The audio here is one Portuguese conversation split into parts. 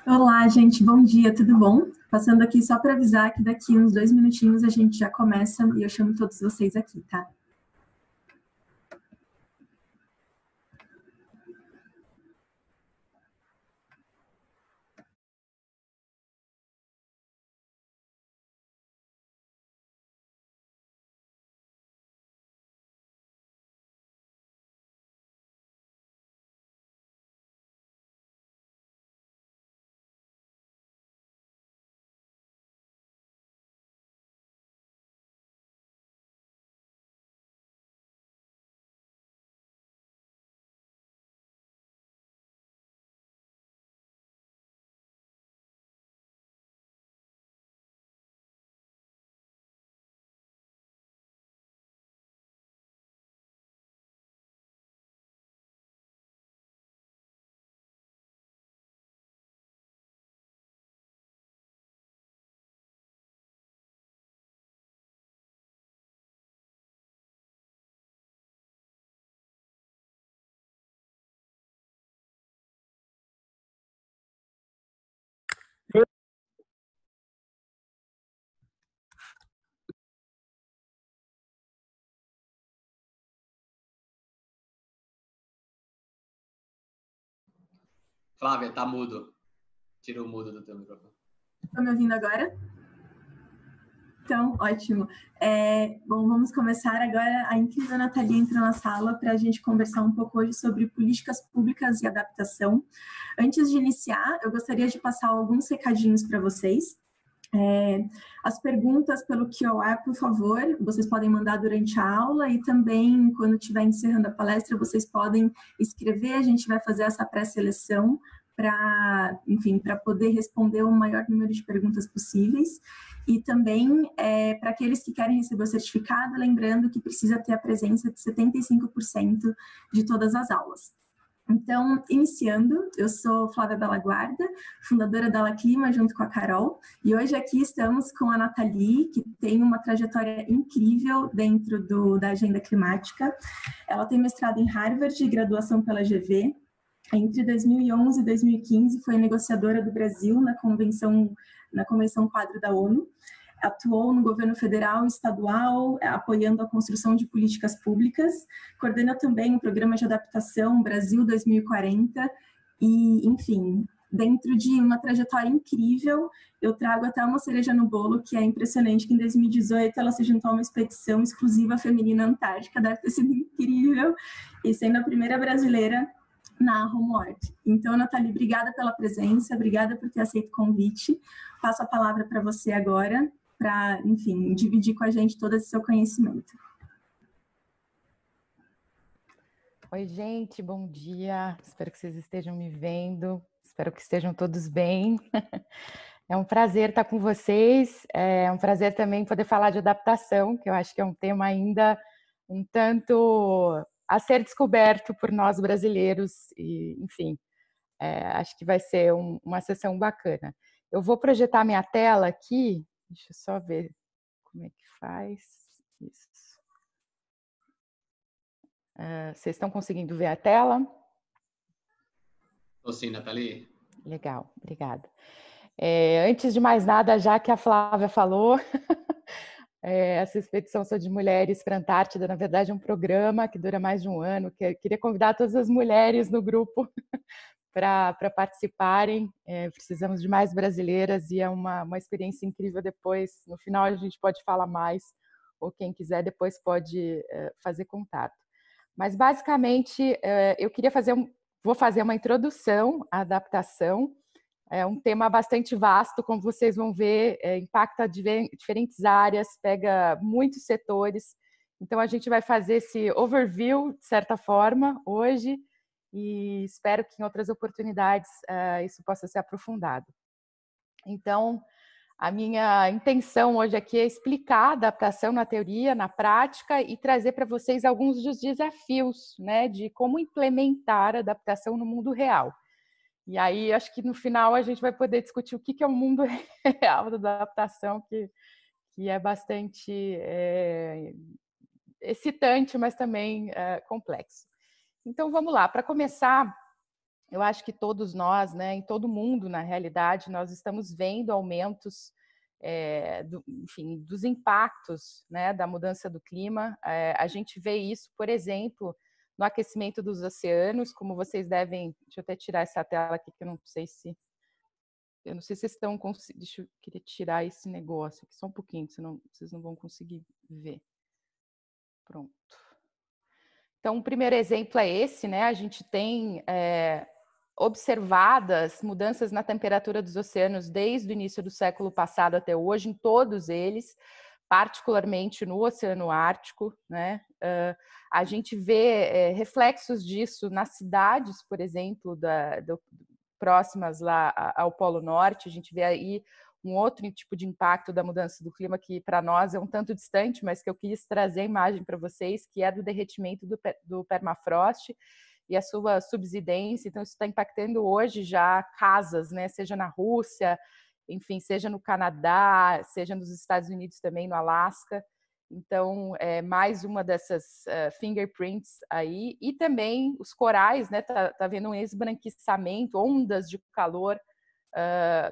Olá, gente, bom dia, tudo bom? Passando aqui só para avisar que daqui uns 2 minutinhos a gente já começa e eu chamo todos vocês aqui, tá? Flávia, tá mudo. Tira o mudo do teu microfone. Estão me ouvindo agora? Então, ótimo. Bom, vamos começar agora. A incrível Nathalie entra na sala para a gente conversar um pouco hoje sobre políticas públicas e adaptação. Antes de iniciar, eu gostaria de passar alguns recadinhos para vocês. As perguntas pelo QR, por favor, vocês podem mandar durante a aula e também, quando estiver encerrando a palestra, vocês podem escrever, a gente vai fazer essa pré-seleção para, enfim, para poder responder o maior número de perguntas possíveis. E também, para aqueles que querem receber o certificado, lembrando que precisa ter a presença de 75% de todas as aulas. Então, iniciando, eu sou Flávia Bela Guarda, fundadora da La Clima, junto com a Carol, e hoje aqui estamos com a Nathalie, que tem uma trajetória incrível dentro da agenda climática. Ela tem mestrado em Harvard e graduação pela GV. Entre 2011 e 2015, foi negociadora do Brasil na Convenção Quadro da ONU. Atuou no governo federal e estadual, apoiando a construção de políticas públicas. Coordena também o programa de adaptação Brasil 2040 e, enfim, dentro de uma trajetória incrível, eu trago até uma cereja no bolo, que é impressionante, que em 2018 ela se juntou a uma expedição exclusiva feminina antártica, deve ter sido incrível, e sendo a primeira brasileira na Homework. Então, Nathalie, obrigada pela presença, obrigada por ter aceito o convite. Passo a palavra para você agora, para, enfim, dividir com a gente todo esse seu conhecimento. Oi, gente, bom dia. Espero que vocês estejam me vendo. Espero que estejam todos bem. É um prazer estar com vocês. É um prazer também poder falar de adaptação, que eu acho que é um tema ainda um tanto a ser descoberto por nós brasileiros. E, enfim, acho que vai ser uma sessão bacana. Eu vou projetar minha tela aqui. Deixa eu só ver como é que faz isso. Vocês estão conseguindo ver a tela? Estou sim, Nathalie. Legal, obrigada. Antes de mais nada, já que a Flávia falou, essa expedição Sou de Mulheres para a Antártida, na verdade, é um programa que dura mais de um ano, que eu queria convidar todas as mulheres no grupo para participarem. Precisamos de mais brasileiras e é uma experiência incrível. Depois, no final, a gente pode falar mais, ou quem quiser depois pode fazer contato. Mas, basicamente, eu queria vou fazer uma introdução à adaptação. É um tema bastante vasto, como vocês vão ver, impacta diferentes áreas, pega muitos setores. Então, a gente vai fazer esse overview, de certa forma, hoje, e espero que em outras oportunidades isso possa ser aprofundado. Então, a minha intenção hoje aqui é explicar a adaptação na teoria, na prática, e trazer para vocês alguns dos desafios, né, de como implementar a adaptação no mundo real. E aí, acho que no final a gente vai poder discutir o que é o mundo real da adaptação, que é bastante excitante, mas também complexo. Então, vamos lá. Para começar, eu acho que todos nós, né, em todo mundo, na realidade, nós estamos vendo aumentos enfim, dos impactos, né, da mudança do clima. A gente vê isso, por exemplo, no aquecimento dos oceanos, como vocês devem... Deixa eu até tirar essa tela aqui, que eu não sei se vocês estão conseguindo... Deixa eu querer tirar esse negócio aqui, só um pouquinho, senão vocês não vão conseguir ver. Pronto. Então, o primeiro exemplo é esse, né? A gente tem observadas mudanças na temperatura dos oceanos desde o início do século passado até hoje, em todos eles, particularmente no Oceano Ártico, né? A gente vê reflexos disso nas cidades, por exemplo, próximas lá ao Polo Norte. A gente vê aí um outro tipo de impacto da mudança do clima que para nós é um tanto distante, mas que eu quis trazer a imagem para vocês, que é do derretimento do permafrost e a sua subsidência. Então, isso está impactando hoje já casas, né? Seja na Rússia, enfim, seja no Canadá, seja nos Estados Unidos também, no Alasca. Então, mais uma dessas fingerprints aí. E também os corais, né? Tá havendo um esbranquiçamento, ondas de calor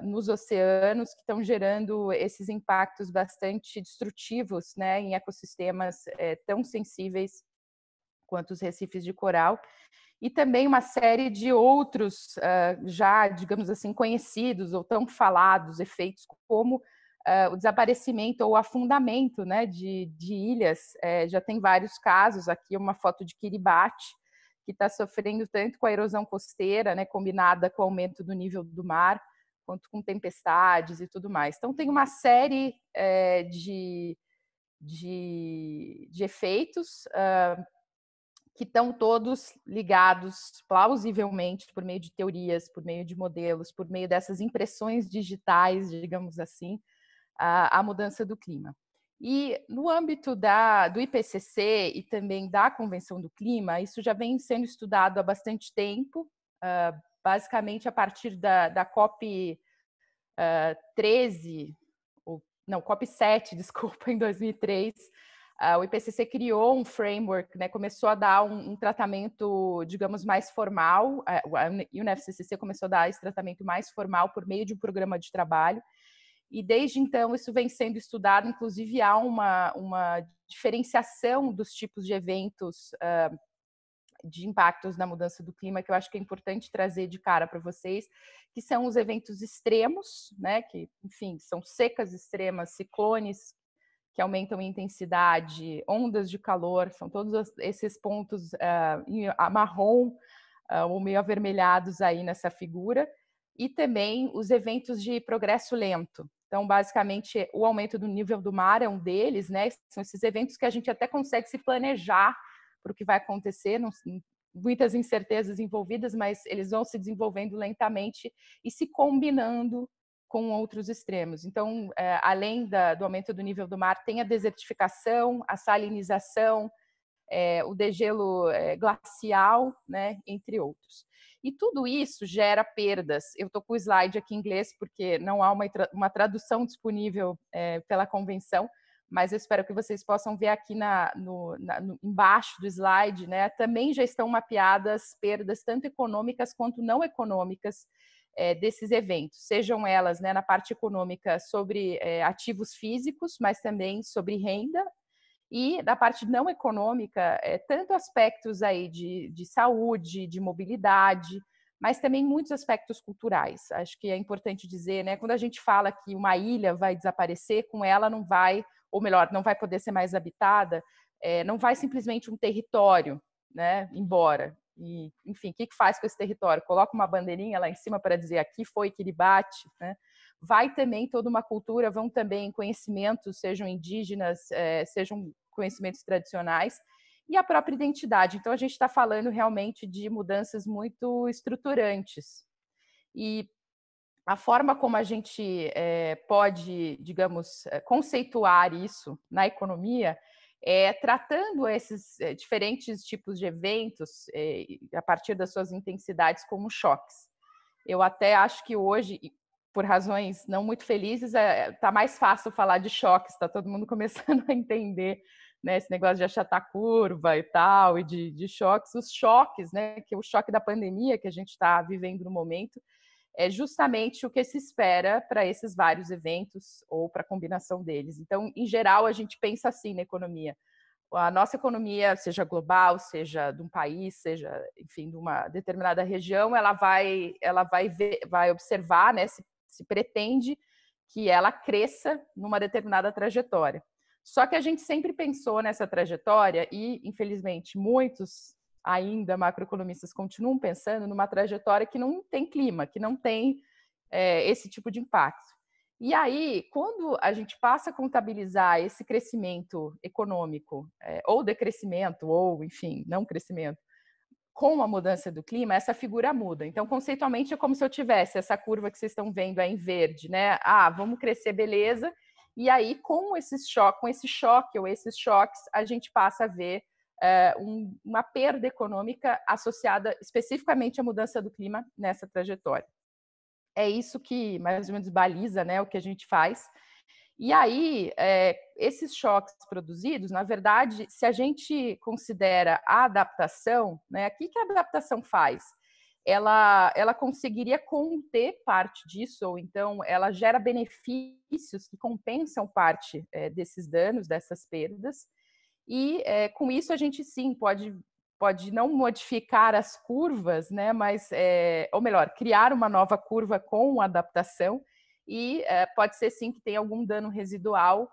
nos oceanos, que estão gerando esses impactos bastante destrutivos, né, em ecossistemas tão sensíveis quanto os recifes de coral. E também uma série de outros, já, digamos assim, conhecidos ou tão falados efeitos, como o desaparecimento ou afundamento, né, de ilhas. Já tem vários casos, aqui uma foto de Kiribati, que está sofrendo tanto com a erosão costeira, né, combinada com o aumento do nível do mar, quanto com tempestades e tudo mais. Então, tem uma série de efeitos que estão todos ligados, plausivelmente, por meio de teorias, por meio de modelos, por meio dessas impressões digitais, digamos assim, à mudança do clima. E no âmbito do IPCC e também da Convenção do Clima, isso já vem sendo estudado há bastante tempo, basicamente a partir da COP 13, não, COP 7, desculpa, em 2003, o IPCC criou um framework, né, começou a dar um tratamento, digamos, mais formal, a UNFCCC começou a dar esse tratamento mais formal por meio de um programa de trabalho, e desde então isso vem sendo estudado. Inclusive há uma diferenciação dos tipos de eventos de impactos na mudança do clima, que eu acho que é importante trazer de cara para vocês, que são os eventos extremos, né, que, enfim, são secas extremas, ciclones que aumentam em intensidade, ondas de calor, são todos esses pontos marrom ou meio avermelhados aí nessa figura, e também os eventos de progresso lento. Então, basicamente, o aumento do nível do mar é um deles, né? São esses eventos que a gente até consegue se planejar para o que vai acontecer, muitas incertezas envolvidas, mas eles vão se desenvolvendo lentamente e se combinando com outros extremos. Então, além do aumento do nível do mar, tem a desertificação, a salinização, o degelo glacial, né, entre outros. E tudo isso gera perdas. Eu estou com o slide aqui em inglês, porque não há uma tradução disponível pela convenção, mas eu espero que vocês possam ver aqui embaixo do slide, né, também já estão mapeadas perdas tanto econômicas quanto não econômicas desses eventos, sejam elas, né, na parte econômica sobre ativos físicos, mas também sobre renda, e da parte não econômica, tanto aspectos aí de saúde, de mobilidade, mas também muitos aspectos culturais. Acho que é importante dizer, né, quando a gente fala que uma ilha vai desaparecer, com ela não vai, ou melhor, não vai poder ser mais habitada, não vai simplesmente um território, né, embora. E, enfim, o que faz com esse território? Coloca uma bandeirinha lá em cima para dizer aqui foi Kiribati, né? Vai também toda uma cultura, vão também conhecimentos, sejam indígenas, sejam conhecimentos tradicionais, e a própria identidade. Então, a gente está falando realmente de mudanças muito estruturantes. E a forma como a gente pode, digamos, conceituar isso na economia tratando esses diferentes tipos de eventos a partir das suas intensidades como choques. Eu até acho que hoje, por razões não muito felizes, está mais fácil falar de choques, está todo mundo começando a entender, né, esse negócio de achatar curva e tal, e de choques. Os choques, né, que o choque da pandemia que a gente está vivendo no momento, é justamente o que se espera para esses vários eventos ou para a combinação deles. Então, em geral, a gente pensa assim na economia. A nossa economia, seja global, seja de um país, seja, enfim, de uma determinada região, ela vai observar, né, se pretende que ela cresça numa determinada trajetória. Só que a gente sempre pensou nessa trajetória e, infelizmente, muitos ainda macroeconomistas continuam pensando numa trajetória que não tem clima, que não tem esse tipo de impacto. E aí, quando a gente passa a contabilizar esse crescimento econômico, ou decrescimento, ou, enfim, não crescimento, com a mudança do clima, essa figura muda. Então, conceitualmente, é como se eu tivesse essa curva que vocês estão vendo aí em verde, né? Ah, vamos crescer, beleza. E aí, com esse choque ou esses choques, a gente passa a ver uma perda econômica associada especificamente à mudança do clima nessa trajetória. É isso que mais ou menos baliza, né, o que a gente faz. E aí, esses choques produzidos, na verdade, se a gente considera a adaptação, né, o que a adaptação faz? Ela conseguiria conter parte disso, ou então ela gera benefícios que compensam parte desses danos, dessas perdas, e com isso a gente sim pode não modificar as curvas, né, mas, ou melhor, criar uma nova curva com adaptação, e pode ser sim que tenha algum dano residual,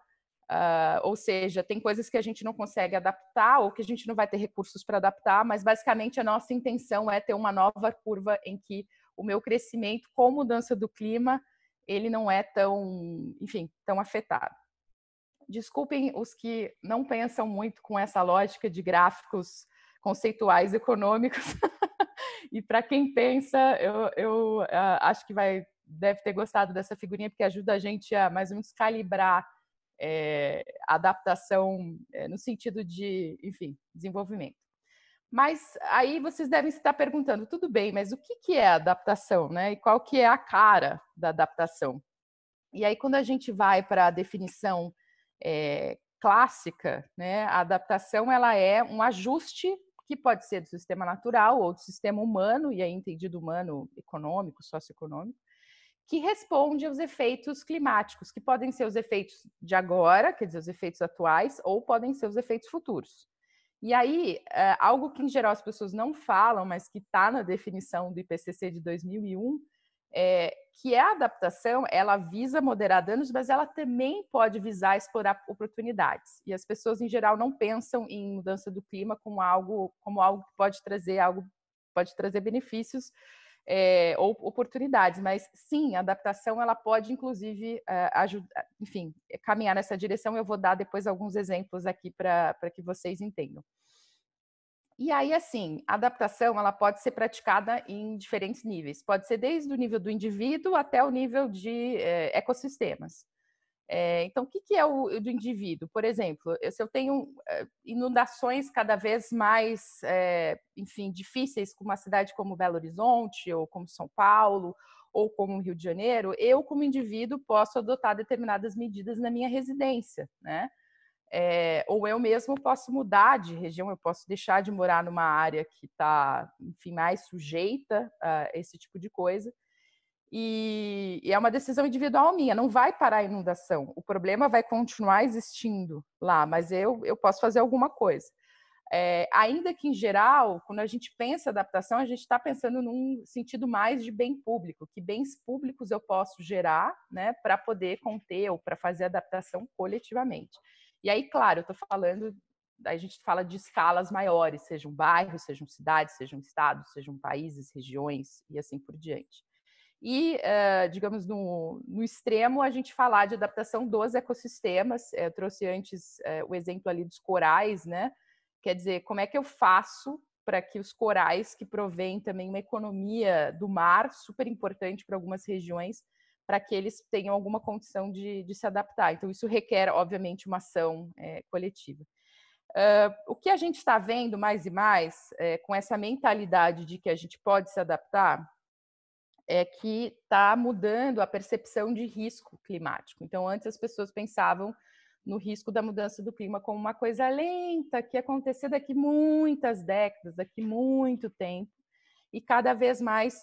ou seja, tem coisas que a gente não consegue adaptar ou que a gente não vai ter recursos para adaptar, mas basicamente a nossa intenção é ter uma nova curva em que o meu crescimento com mudança do clima, ele não é tão, enfim, tão afetado. Desculpem os que não pensam muito com essa lógica de gráficos conceituais econômicos. E para quem pensa, eu acho que deve ter gostado dessa figurinha, porque ajuda a gente a mais ou menos calibrar a adaptação no sentido de, enfim, desenvolvimento. Mas aí vocês devem estar perguntando, tudo bem, mas o que é adaptação, né? E qual que é a cara da adaptação? E aí, quando a gente vai para a definição clássica, né, a adaptação ela é um ajuste que pode ser do sistema natural ou do sistema humano, e aí entendido humano econômico, socioeconômico, que responde aos efeitos climáticos, que podem ser os efeitos de agora, quer dizer, os efeitos atuais, ou podem ser os efeitos futuros. E aí, algo que em geral as pessoas não falam, mas que está na definição do IPCC de 2001, que a adaptação, ela visa moderar danos, mas ela também pode visar explorar oportunidades. E as pessoas, em geral, não pensam em mudança do clima como algo que pode trazer benefícios ou oportunidades, mas sim, a adaptação ela pode, inclusive, ajudar, enfim, caminhar nessa direção. Eu vou dar depois alguns exemplos aqui para que vocês entendam. E aí, assim, a adaptação ela pode ser praticada em diferentes níveis. Pode ser desde o nível do indivíduo até o nível de ecossistemas. Então, o que é o do indivíduo? Por exemplo, se eu tenho inundações cada vez mais, enfim, difíceis com uma cidade como Belo Horizonte, ou como São Paulo, ou como Rio de Janeiro, eu, como indivíduo, posso adotar determinadas medidas na minha residência, né? Ou eu mesmo posso mudar de região, eu posso deixar de morar numa área que está, enfim, mais sujeita a esse tipo de coisa. E é uma decisão individual minha, não vai parar a inundação. O problema vai continuar existindo lá, mas eu posso fazer alguma coisa. Ainda que, em geral, quando a gente pensa em adaptação, a gente está pensando num sentido mais de bem público, que bens públicos eu posso gerar, né, para poder conter ou para fazer adaptação coletivamente. E aí, claro, eu estou falando, a gente fala de escalas maiores, sejam bairros, sejam cidades, sejam estados, sejam países, regiões e assim por diante. E, digamos, no extremo, a gente falar de adaptação dos ecossistemas. Eu trouxe antes o exemplo ali dos corais, né? Quer dizer, como é que eu faço para que os corais, que provêm também uma economia do mar, super importante para algumas regiões, para que eles tenham alguma condição de se adaptar. Então, isso requer, obviamente, uma ação coletiva. O que a gente está vendo mais e mais, com essa mentalidade de que a gente pode se adaptar, é que está mudando a percepção de risco climático. Então, antes as pessoas pensavam no risco da mudança do clima como uma coisa lenta, que ia acontecer daqui muitas décadas, daqui muito tempo, e cada vez mais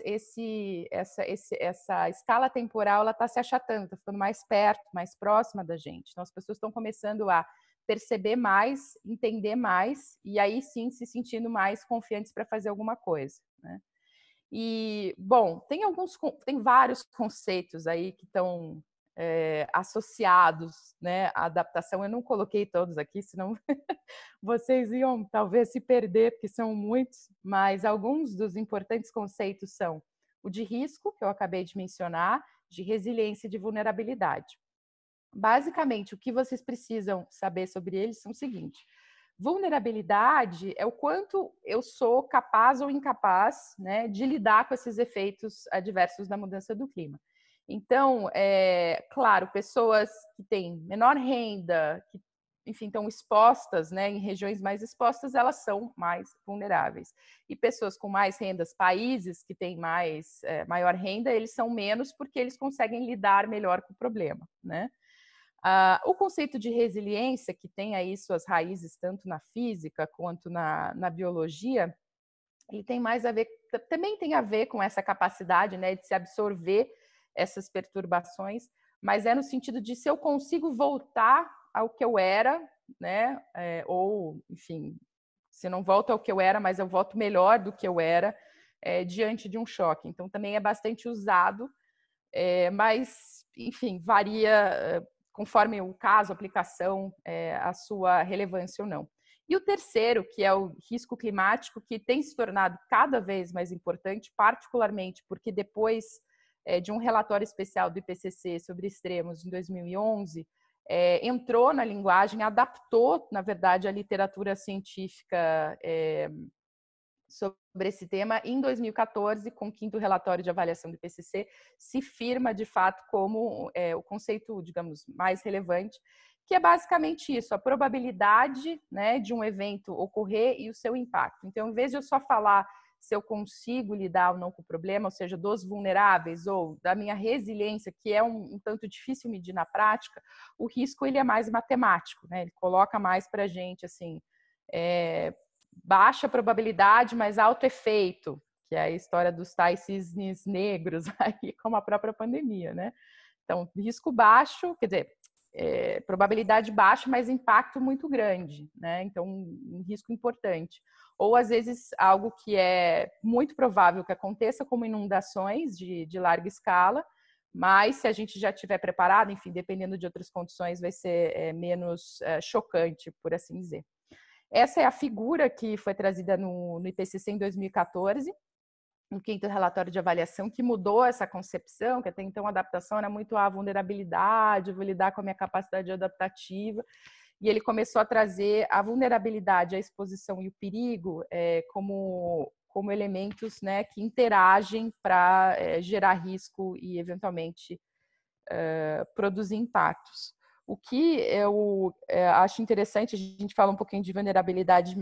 essa escala temporal está se achatando, está ficando mais perto, mais próxima da gente. Então, as pessoas estão começando a perceber mais, entender mais, e aí sim se sentindo mais confiantes para fazer alguma coisa, né? E, bom, tem vários conceitos aí que estão associados, né, à adaptação. Eu não coloquei todos aqui, senão vocês iam talvez se perder, porque são muitos, mas alguns dos importantes conceitos são o de risco, que eu acabei de mencionar, de resiliência e de vulnerabilidade. Basicamente, o que vocês precisam saber sobre eles são o seguinte: vulnerabilidade é o quanto eu sou capaz ou incapaz, né, de lidar com esses efeitos adversos da mudança do clima. Então, claro, pessoas que têm menor renda, que, enfim, estão expostas, né, em regiões mais expostas, elas são mais vulneráveis. E pessoas com mais rendas, países que têm maior renda, eles são menos porque eles conseguem lidar melhor com o problema, né? O conceito de resiliência, que tem aí suas raízes tanto na física quanto na biologia, ele tem mais a ver, também tem a ver com essa capacidade, né, de se absorver essas perturbações, mas é no sentido de se eu consigo voltar ao que eu era, né, ou, enfim, se não volto ao que eu era, mas eu volto melhor do que eu era diante de um choque. Então, também é bastante usado, mas, enfim, varia conforme o caso, a aplicação, a sua relevância ou não. E o terceiro, que é o risco climático, que tem se tornado cada vez mais importante, particularmente porque depois de um relatório especial do IPCC sobre extremos em 2011, entrou na linguagem, adaptou, na verdade, a literatura científica sobre esse tema. Em 2014, com o 5º relatório de avaliação do IPCC, se firma de fato como o conceito, digamos, mais relevante, que é basicamente isso: a probabilidade, né, de um evento ocorrer e o seu impacto. Então, em vez de eu só falar se eu consigo lidar ou não com o problema, ou seja, dos vulneráveis ou da minha resiliência, que é um tanto difícil medir na prática, o risco ele é mais matemático, né? Ele coloca mais para a gente assim, baixa probabilidade, mas alto efeito, que é a história dos tais cisnes negros, aí, como a própria pandemia, né? Então, risco baixo, quer dizer, probabilidade baixa, mas impacto muito grande, né? Então, um risco importante. Ou, às vezes, algo que é muito provável que aconteça, como inundações de larga escala, mas se a gente já estiver preparado, enfim, dependendo de outras condições, vai ser menos chocante, por assim dizer. Essa é a figura que foi trazida no IPCC em 2014, no 5º relatório de avaliação, que mudou essa concepção, que até então a adaptação era muito a vulnerabilidade, vou lidar com a minha capacidade adaptativa, e ele começou a trazer a vulnerabilidade, a exposição e o perigo como elementos, né, que interagem para gerar risco e, eventualmente, produzir impactos. O que eu acho interessante, a gente fala um pouquinho de vulnerabilidade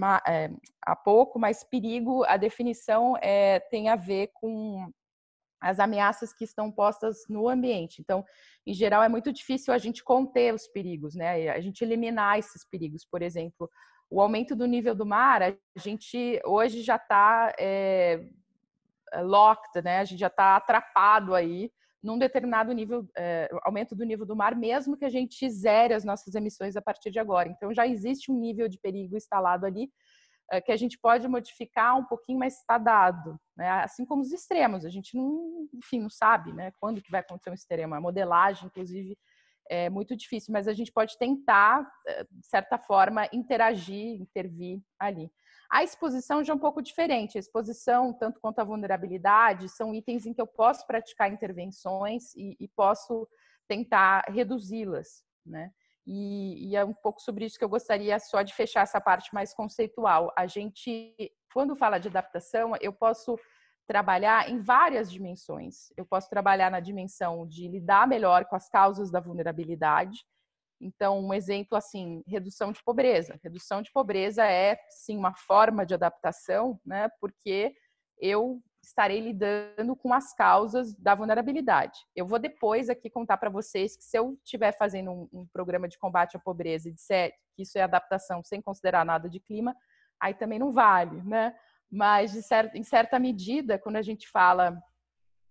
há pouco, mas perigo, a definição tem a ver com as ameaças que estão postas no ambiente. Então, em geral, é muito difícil a gente conter os perigos, né? A gente eliminar esses perigos. Por exemplo, o aumento do nível do mar, a gente hoje já está locked, né? A gente já está atrapado aí num determinado nível, aumento do nível do mar, mesmo que a gente zere as nossas emissões a partir de agora. Então, já existe um nível de perigo instalado ali que a gente pode modificar um pouquinho, mas está dado, né? Assim como os extremos, a gente não, enfim, não sabe, né, quando que vai acontecer um extremo. A modelagem, inclusive, é muito difícil, mas a gente pode tentar, de certa forma, interagir, intervir ali. A exposição já é um pouco diferente. A exposição, tanto quanto a vulnerabilidade, são itens em que eu posso praticar intervenções e posso tentar reduzi-las, né? E é um pouco sobre isso que eu gostaria só de fechar essa parte mais conceitual. A gente, quando fala de adaptação, eu posso trabalhar em várias dimensões. Eu posso trabalhar na dimensão de lidar melhor com as causas da vulnerabilidade. Então, um exemplo assim, redução de pobreza. Redução de pobreza é, sim, uma forma de adaptação, né? Porque eu estarei lidando com as causas da vulnerabilidade. Eu vou depois aqui contar para vocês que se eu estiver fazendo um programa de combate à pobreza e disser que isso é adaptação sem considerar nada de clima, aí também não vale, né? Mas, em certa medida, quando a gente fala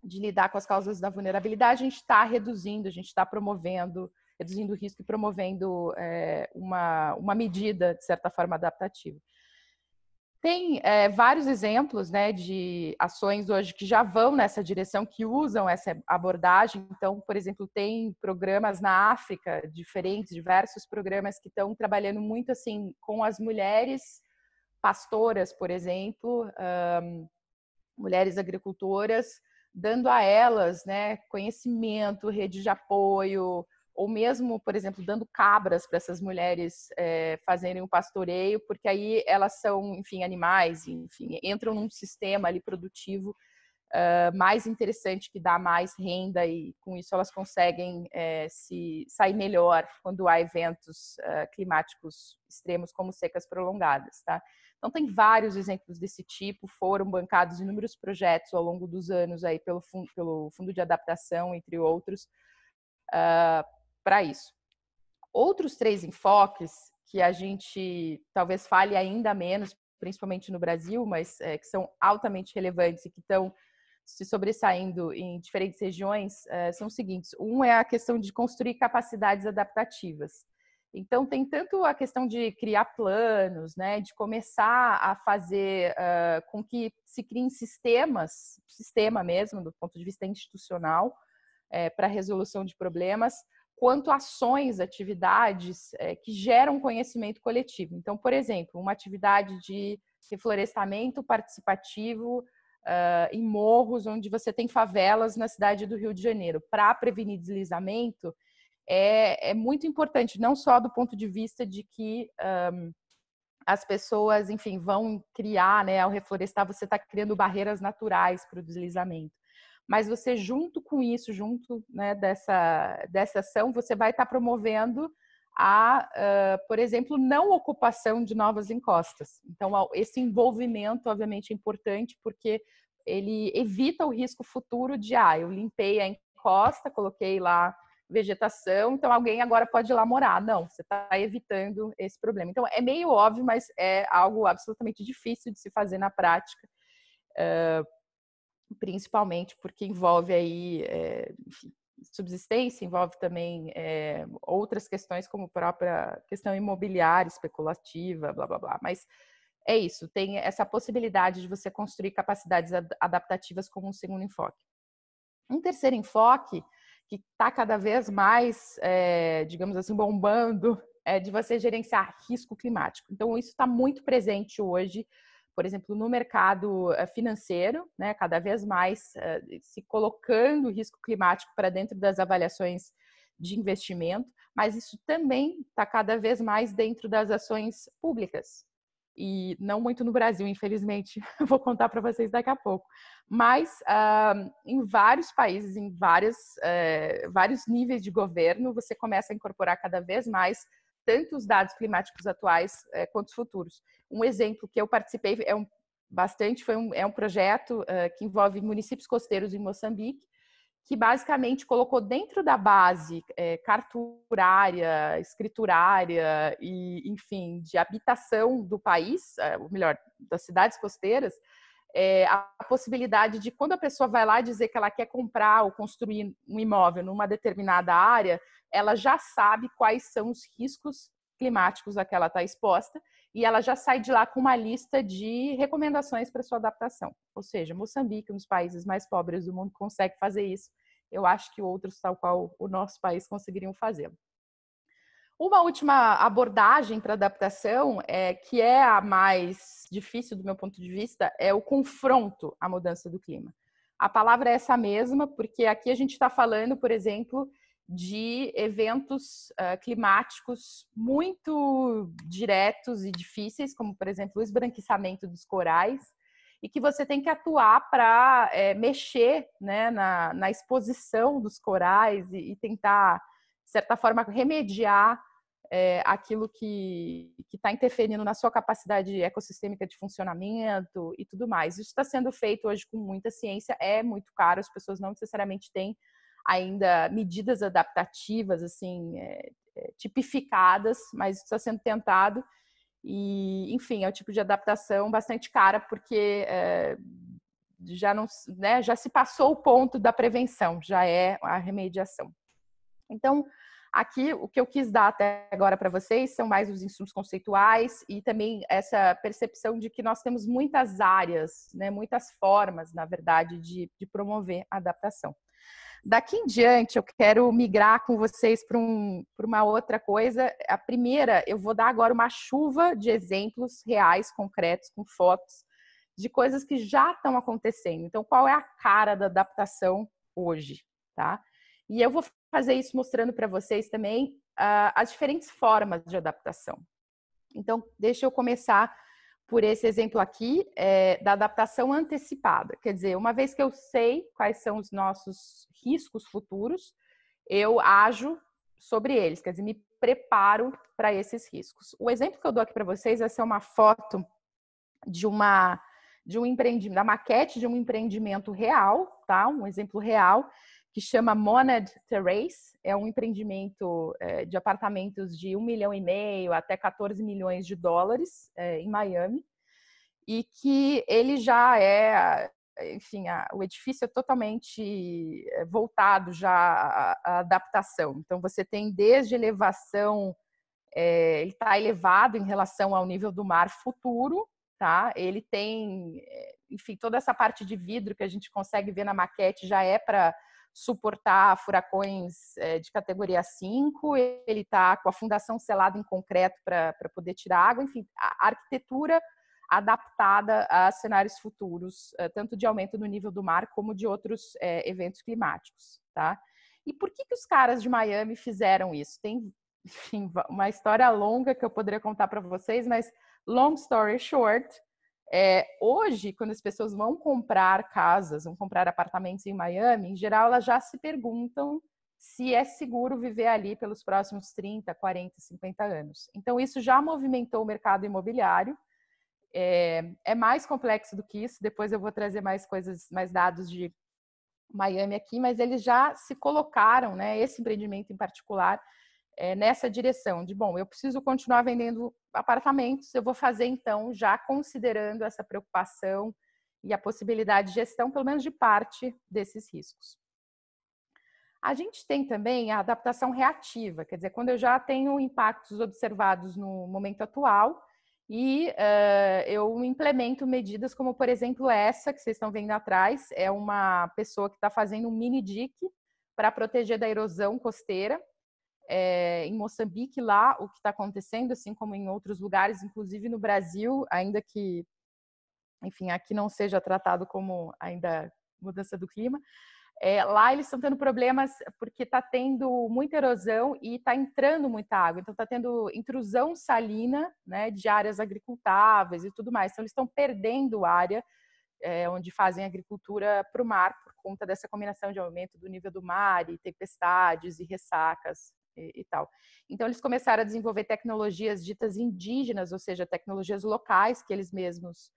de lidar com as causas da vulnerabilidade, a gente está reduzindo, a gente está reduzindo o risco e promovendo uma medida, de certa forma, adaptativa. Tem vários exemplos, né, de ações hoje que já vão nessa direção, que usam essa abordagem. Então, por exemplo, tem programas na África, diversos programas que estão trabalhando muito assim com as mulheres pastoras, por exemplo, mulheres agricultoras, dando a elas, né, conhecimento, rede de apoio, ou mesmo, por exemplo, dando cabras para essas mulheres fazerem o pastoreio, porque aí elas são, enfim, animais, enfim, entram num sistema ali produtivo mais interessante, que dá mais renda, e com isso elas conseguem se sair melhor quando há eventos climáticos extremos, como secas prolongadas, tá? Então, tem vários exemplos desse tipo, foram bancados inúmeros projetos ao longo dos anos aí pelo Fundo de Adaptação, entre outros, para isso. Outros 3 enfoques que a gente talvez fale ainda menos, principalmente no Brasil, mas que são altamente relevantes e que estão se sobressaindo em diferentes regiões, são os seguintes. Um é a questão de construir capacidades adaptativas. Então, tem tanto a questão de criar planos, né, de começar a fazer com que se criem sistema mesmo, do ponto de vista institucional, para a resolução de problemas, quanto ações, atividades que geram conhecimento coletivo. Então, por exemplo, uma atividade de reflorestamento participativo em morros, onde você tem favelas na cidade do Rio de Janeiro, para prevenir deslizamento, é muito importante, não só do ponto de vista de que as pessoas, enfim, vão criar, né, ao reflorestar, você está criando barreiras naturais para o deslizamento. Mas você, junto com isso, né, dessa ação, você vai estar promovendo por exemplo, não ocupação de novas encostas. Então, esse envolvimento, obviamente, é importante, porque ele evita o risco futuro de, eu limpei a encosta, coloquei lá vegetação, então alguém agora pode ir lá morar. Não, você está evitando esse problema. Então, é meio óbvio, mas é algo absolutamente difícil de se fazer na prática, principalmente porque envolve aí, enfim, subsistência, envolve também outras questões, como a própria questão imobiliária, especulativa, blá, blá, blá. Mas é isso, tem essa possibilidade de você construir capacidades adaptativas como um segundo enfoque. Um terceiro enfoque, que está cada vez mais, digamos assim, bombando, é de você gerenciar risco climático. Então, isso está muito presente hoje, por exemplo, no mercado financeiro, né, cada vez mais se colocando o risco climático para dentro das avaliações de investimento, mas isso também está cada vez mais dentro das ações públicas. E não muito no Brasil, infelizmente, vou contar para vocês daqui a pouco. Mas em vários países, em vários níveis de governo, você começa a incorporar cada vez mais tanto os dados climáticos atuais quanto os futuros. Um exemplo que eu participei é um projeto que envolve municípios costeiros em Moçambique, que basicamente colocou dentro da base carturária, escriturária e, enfim, de habitação do país, ou melhor, das cidades costeiras, a possibilidade de, quando a pessoa vai lá dizer que ela quer comprar ou construir um imóvel numa determinada área, ela já sabe quais são os riscos climáticos a que ela está exposta, e ela já sai de lá com uma lista de recomendações para sua adaptação. Ou seja, Moçambique, um dos países mais pobres do mundo, consegue fazer isso. Eu acho que outros, tal qual o nosso país, conseguiriam fazê-lo. Uma última abordagem para adaptação, que é a mais difícil do meu ponto de vista, é o confronto à mudança do clima. A palavra é essa mesma, porque aqui a gente está falando, por exemplo, de eventos climáticos muito diretos e difíceis, como, por exemplo, o esbranquiçamento dos corais, e que você tem que atuar para mexer, né, na exposição dos corais e tentar, de certa forma, remediar aquilo que está interferindo na sua capacidade ecossistêmica de funcionamento e tudo mais. Isso está sendo feito hoje com muita ciência, é muito caro, as pessoas não necessariamente têm ainda medidas adaptativas assim tipificadas, mas isso está sendo tentado e, enfim, é um tipo de adaptação bastante cara porque já não, né, já se passou o ponto da prevenção, já é a remediação. Então, aqui o que eu quis dar até agora para vocês são mais os insumos conceituais e também essa percepção de que nós temos muitas áreas, né, muitas formas, na verdade, de promover a adaptação. Daqui em diante, eu quero migrar com vocês para uma outra coisa. A primeira, eu vou dar agora uma chuva de exemplos reais, concretos, com fotos, de coisas que já estão acontecendo. Então, qual é a cara da adaptação hoje, tá? E eu vou fazer isso mostrando para vocês também as diferentes formas de adaptação. Então, deixa eu começar por esse exemplo aqui da adaptação antecipada. Quer dizer, uma vez que eu sei quais são os nossos riscos futuros, eu ajo sobre eles, quer dizer, me preparo para esses riscos. O exemplo que eu dou aqui para vocês vai ser uma foto de um empreendimento, da maquete de um empreendimento real, tá? Um exemplo real que chama Monad Terrace, é um empreendimento de apartamentos de 1,5 milhão até 14 milhões de dólares em Miami, e que ele já enfim, o edifício é totalmente voltado já à adaptação. Então, você tem desde elevação, ele está elevado em relação ao nível do mar futuro, tá? Ele tem, enfim, toda essa parte de vidro que a gente consegue ver na maquete já é para suportar furacões de categoria 5, ele está com a fundação selada em concreto para poder tirar água, enfim, a arquitetura adaptada a cenários futuros, tanto de aumento no nível do mar como de outros eventos climáticos, tá? E por que os caras de Miami fizeram isso? Tem, enfim, uma história longa que eu poderia contar para vocês, mas long story short, hoje, quando as pessoas vão comprar casas, vão comprar apartamentos em Miami, em geral, elas já se perguntam se é seguro viver ali pelos próximos 30, 40, 50 anos. Então, isso já movimentou o mercado imobiliário. É mais complexo do que isso, depois eu vou trazer mais coisas, mais dados de Miami aqui, mas eles já se colocaram, né, esse empreendimento em particular, nessa direção de, bom, eu preciso continuar vendendo apartamentos, eu vou fazer então já considerando essa preocupação e a possibilidade de gestão, pelo menos de parte desses riscos. A gente tem também a adaptação reativa, quer dizer, quando eu já tenho impactos observados no momento atual e eu implemento medidas como, por exemplo, essa que vocês estão vendo atrás, é uma pessoa que está fazendo um mini dique para proteger da erosão costeira. Em Moçambique, lá, o que está acontecendo, assim como em outros lugares, inclusive no Brasil, ainda que, enfim, aqui não seja tratado como ainda mudança do clima, lá eles estão tendo problemas porque está tendo muita erosão e está entrando muita água, então está tendo intrusão salina, né, de áreas agricultáveis e tudo mais, então eles estão perdendo área onde fazem agricultura para o mar por conta dessa combinação de aumento do nível do mar e tempestades e ressacas e tal. Então, eles começaram a desenvolver tecnologias ditas indígenas, ou seja, tecnologias locais que eles mesmos,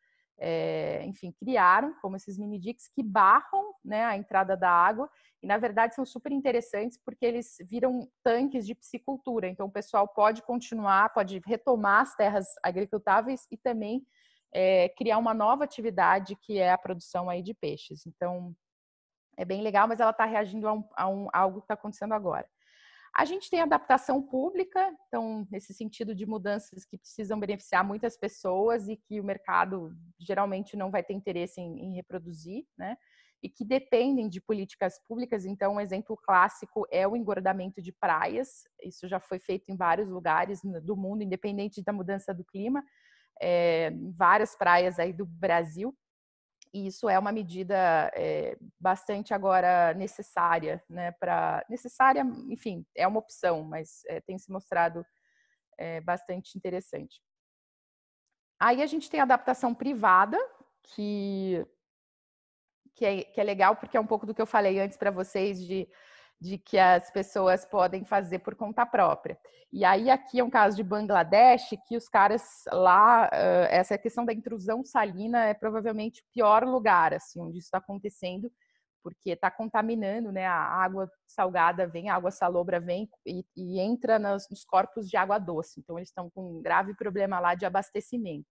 enfim, criaram, como esses mini-diques que barram, né, a entrada da água e, na verdade, são super interessantes porque eles viram tanques de piscicultura. Então, o pessoal pode continuar, pode retomar as terras agricultáveis e também criar uma nova atividade que é a produção aí de peixes. Então, é bem legal, mas ela está reagindo a algo que está acontecendo agora. A gente tem adaptação pública, então, nesse sentido de mudanças que precisam beneficiar muitas pessoas e que o mercado geralmente não vai ter interesse em reproduzir, né? E que dependem de políticas públicas. Então, um exemplo clássico é o engordamento de praias. Isso já foi feito em vários lugares do mundo, independente da mudança do clima, em várias praias aí do Brasil. E isso é uma medida bastante agora necessária, né? Necessária, enfim, é uma opção, mas tem se mostrado bastante interessante. Aí a gente tem a adaptação privada, que é legal, porque é um pouco do que eu falei antes para vocês, de de que as pessoas podem fazer por conta própria. E aí aqui é um caso de Bangladesh, que os caras lá, essa questão da intrusão salina é provavelmente o pior lugar assim, onde isso está acontecendo, porque está contaminando, né? A água salgada vem, a água salobra vem e entra nos corpos de água doce. Então eles estão com um grave problema lá de abastecimento.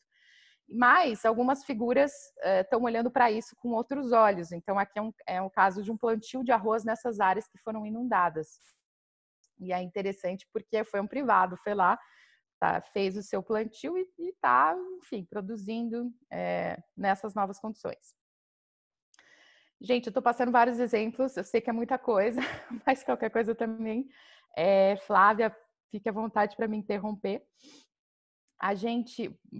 Mas algumas figuras estão olhando para isso com outros olhos. Então, aqui é um caso de um plantio de arroz nessas áreas que foram inundadas. E é interessante porque foi um privado, foi lá, tá, fez o seu plantio e está, enfim, produzindo nessas novas condições. Gente, eu estou passando vários exemplos, eu sei que é muita coisa, mas qualquer coisa também. Flávia, fique à vontade para me interromper.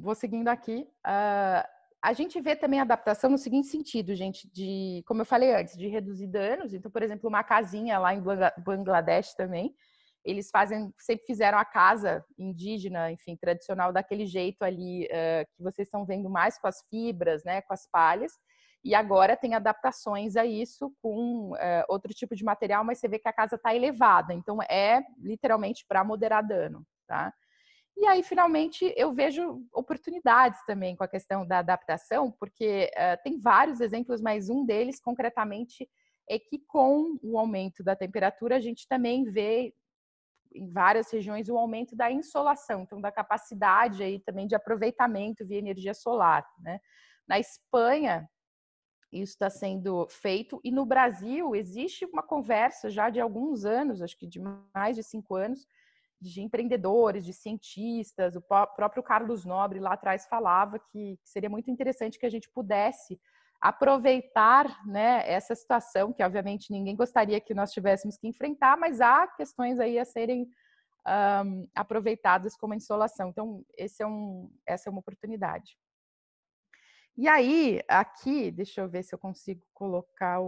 Vou seguindo aqui, a gente vê também a adaptação no seguinte sentido, gente, como eu falei antes, de reduzir danos. Então, por exemplo, uma casinha lá em Bangladesh também, eles sempre fizeram a casa indígena, enfim, tradicional daquele jeito ali, que vocês estão vendo mais com as fibras, né, com as palhas, e agora tem adaptações a isso com outro tipo de material, mas você vê que a casa está elevada, então é literalmente para moderar dano, tá? E aí, finalmente, eu vejo oportunidades também com a questão da adaptação, porque tem vários exemplos, mas um deles, concretamente, é que com o aumento da temperatura, a gente também vê em várias regiões o aumento da insolação, então da capacidade aí também de aproveitamento via energia solar, né? Na Espanha, isso está sendo feito, e no Brasil existe uma conversa já de alguns anos, acho que de mais de 5 anos, de empreendedores, de cientistas. O próprio Carlos Nobre lá atrás falava que seria muito interessante que a gente pudesse aproveitar, né, essa situação, que obviamente ninguém gostaria que nós tivéssemos que enfrentar, mas há questões aí a serem aproveitadas como insolação. Então, essa é uma oportunidade. E aí, aqui, deixa eu ver se eu consigo colocar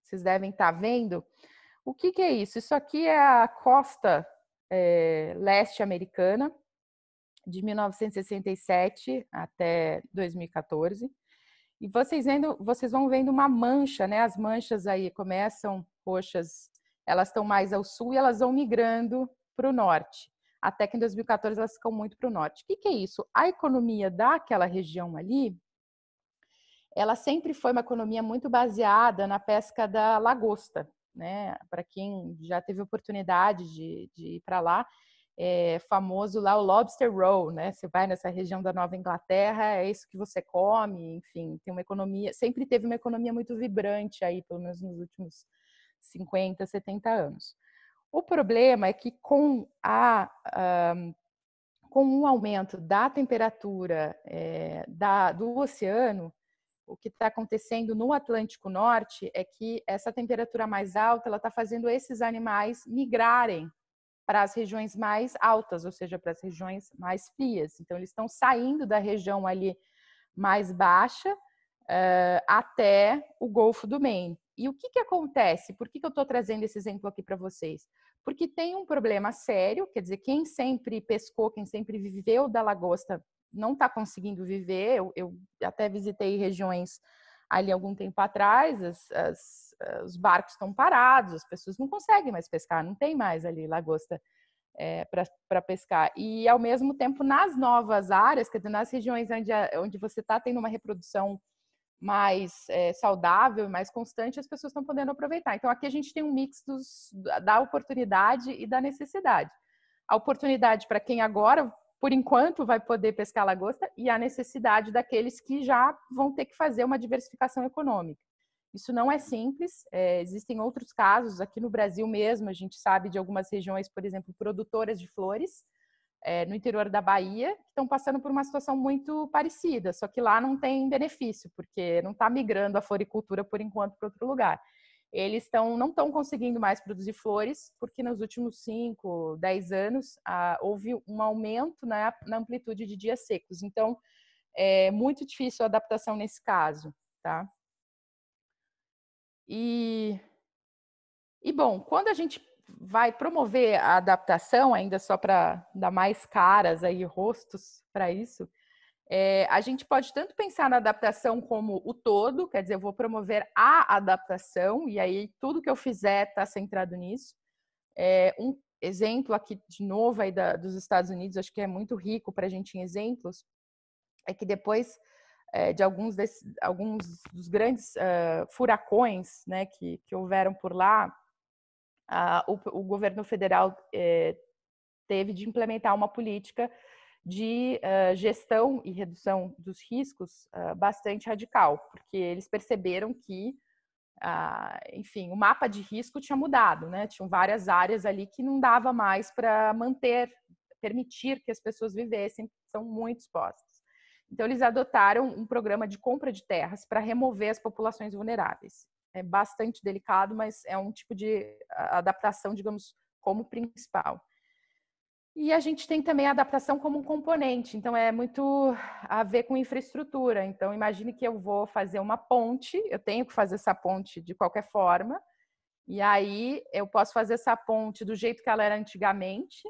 vocês devem estar vendo. O que é isso? Isso aqui é a costa leste americana, de 1967 até 2014. E vocês vão vendo uma mancha, né? As manchas aí começam roxas, elas estão mais ao sul e elas vão migrando para o norte. Até que em 2014 elas ficam muito para o norte. O que é isso? A economia daquela região ali, ela sempre foi uma economia muito baseada na pesca da lagosta, né? Para quem já teve oportunidade de ir para lá, é famoso lá o Lobster Roll, né? Você vai nessa região da Nova Inglaterra, é isso que você come, enfim, tem uma economia, sempre teve uma economia muito vibrante aí, pelo menos nos últimos 50, 70 anos. O problema é que com o aumento da temperatura do oceano, o que está acontecendo no Atlântico Norte é que essa temperatura mais alta ela está fazendo esses animais migrarem para as regiões mais altas, ou seja, para as regiões mais frias. Então, eles estão saindo da região ali mais baixa até o Golfo do Maine. E o que acontece? Por que eu estou trazendo esse exemplo aqui para vocês? Porque tem um problema sério, quer dizer, quem sempre pescou, quem sempre viveu da lagosta, não está conseguindo viver. Eu até visitei regiões ali algum tempo atrás, os barcos estão parados, as pessoas não conseguem mais pescar, não tem mais ali lagosta para pescar. E, ao mesmo tempo, nas novas áreas, quer dizer, nas regiões onde você está tendo uma reprodução mais saudável e mais constante, as pessoas estão podendo aproveitar. Então, aqui a gente tem um mix da oportunidade e da necessidade. A oportunidade para quem agora, por enquanto, vai poder pescar lagosta, e a necessidade daqueles que já vão ter que fazer uma diversificação econômica. Isso não é simples, existem outros casos, aqui no Brasil mesmo, a gente sabe de algumas regiões, por exemplo, produtoras de flores, no interior da Bahia, que estão passando por uma situação muito parecida, só que lá não tem benefício, porque não está migrando a floricultura, por enquanto, para outro lugar. Eles não estão conseguindo mais produzir flores, porque nos últimos 5, 10 anos houve um aumento na amplitude de dias secos. Então, é muito difícil a adaptação nesse caso, tá? E bom, quando a gente vai promover a adaptação, ainda só para dar mais caras aí, rostos para isso, A gente pode tanto pensar na adaptação como o todo, quer dizer, eu vou promover a adaptação, e aí tudo que eu fizer está centrado nisso. Um exemplo aqui, de novo, aí dos Estados Unidos, acho que é muito rico para a gente em exemplos, é que depois de alguns dos grandes furacões, né, que houveram por lá, o governo federal teve de implementar uma política de gestão e redução dos riscos bastante radical, porque eles perceberam que, enfim, o mapa de risco tinha mudado, né? Tinham várias áreas ali que não dava mais para permitir que as pessoas vivessem, são muito expostas. Então, eles adotaram um programa de compra de terras para remover as populações vulneráveis. É bastante delicado, mas é um tipo de adaptação, digamos, como principal. E a gente tem também a adaptação como um componente, então é muito a ver com infraestrutura. Então, imagine que eu vou fazer uma ponte, eu tenho que fazer essa ponte de qualquer forma, e aí eu posso fazer essa ponte do jeito que ela era antigamente,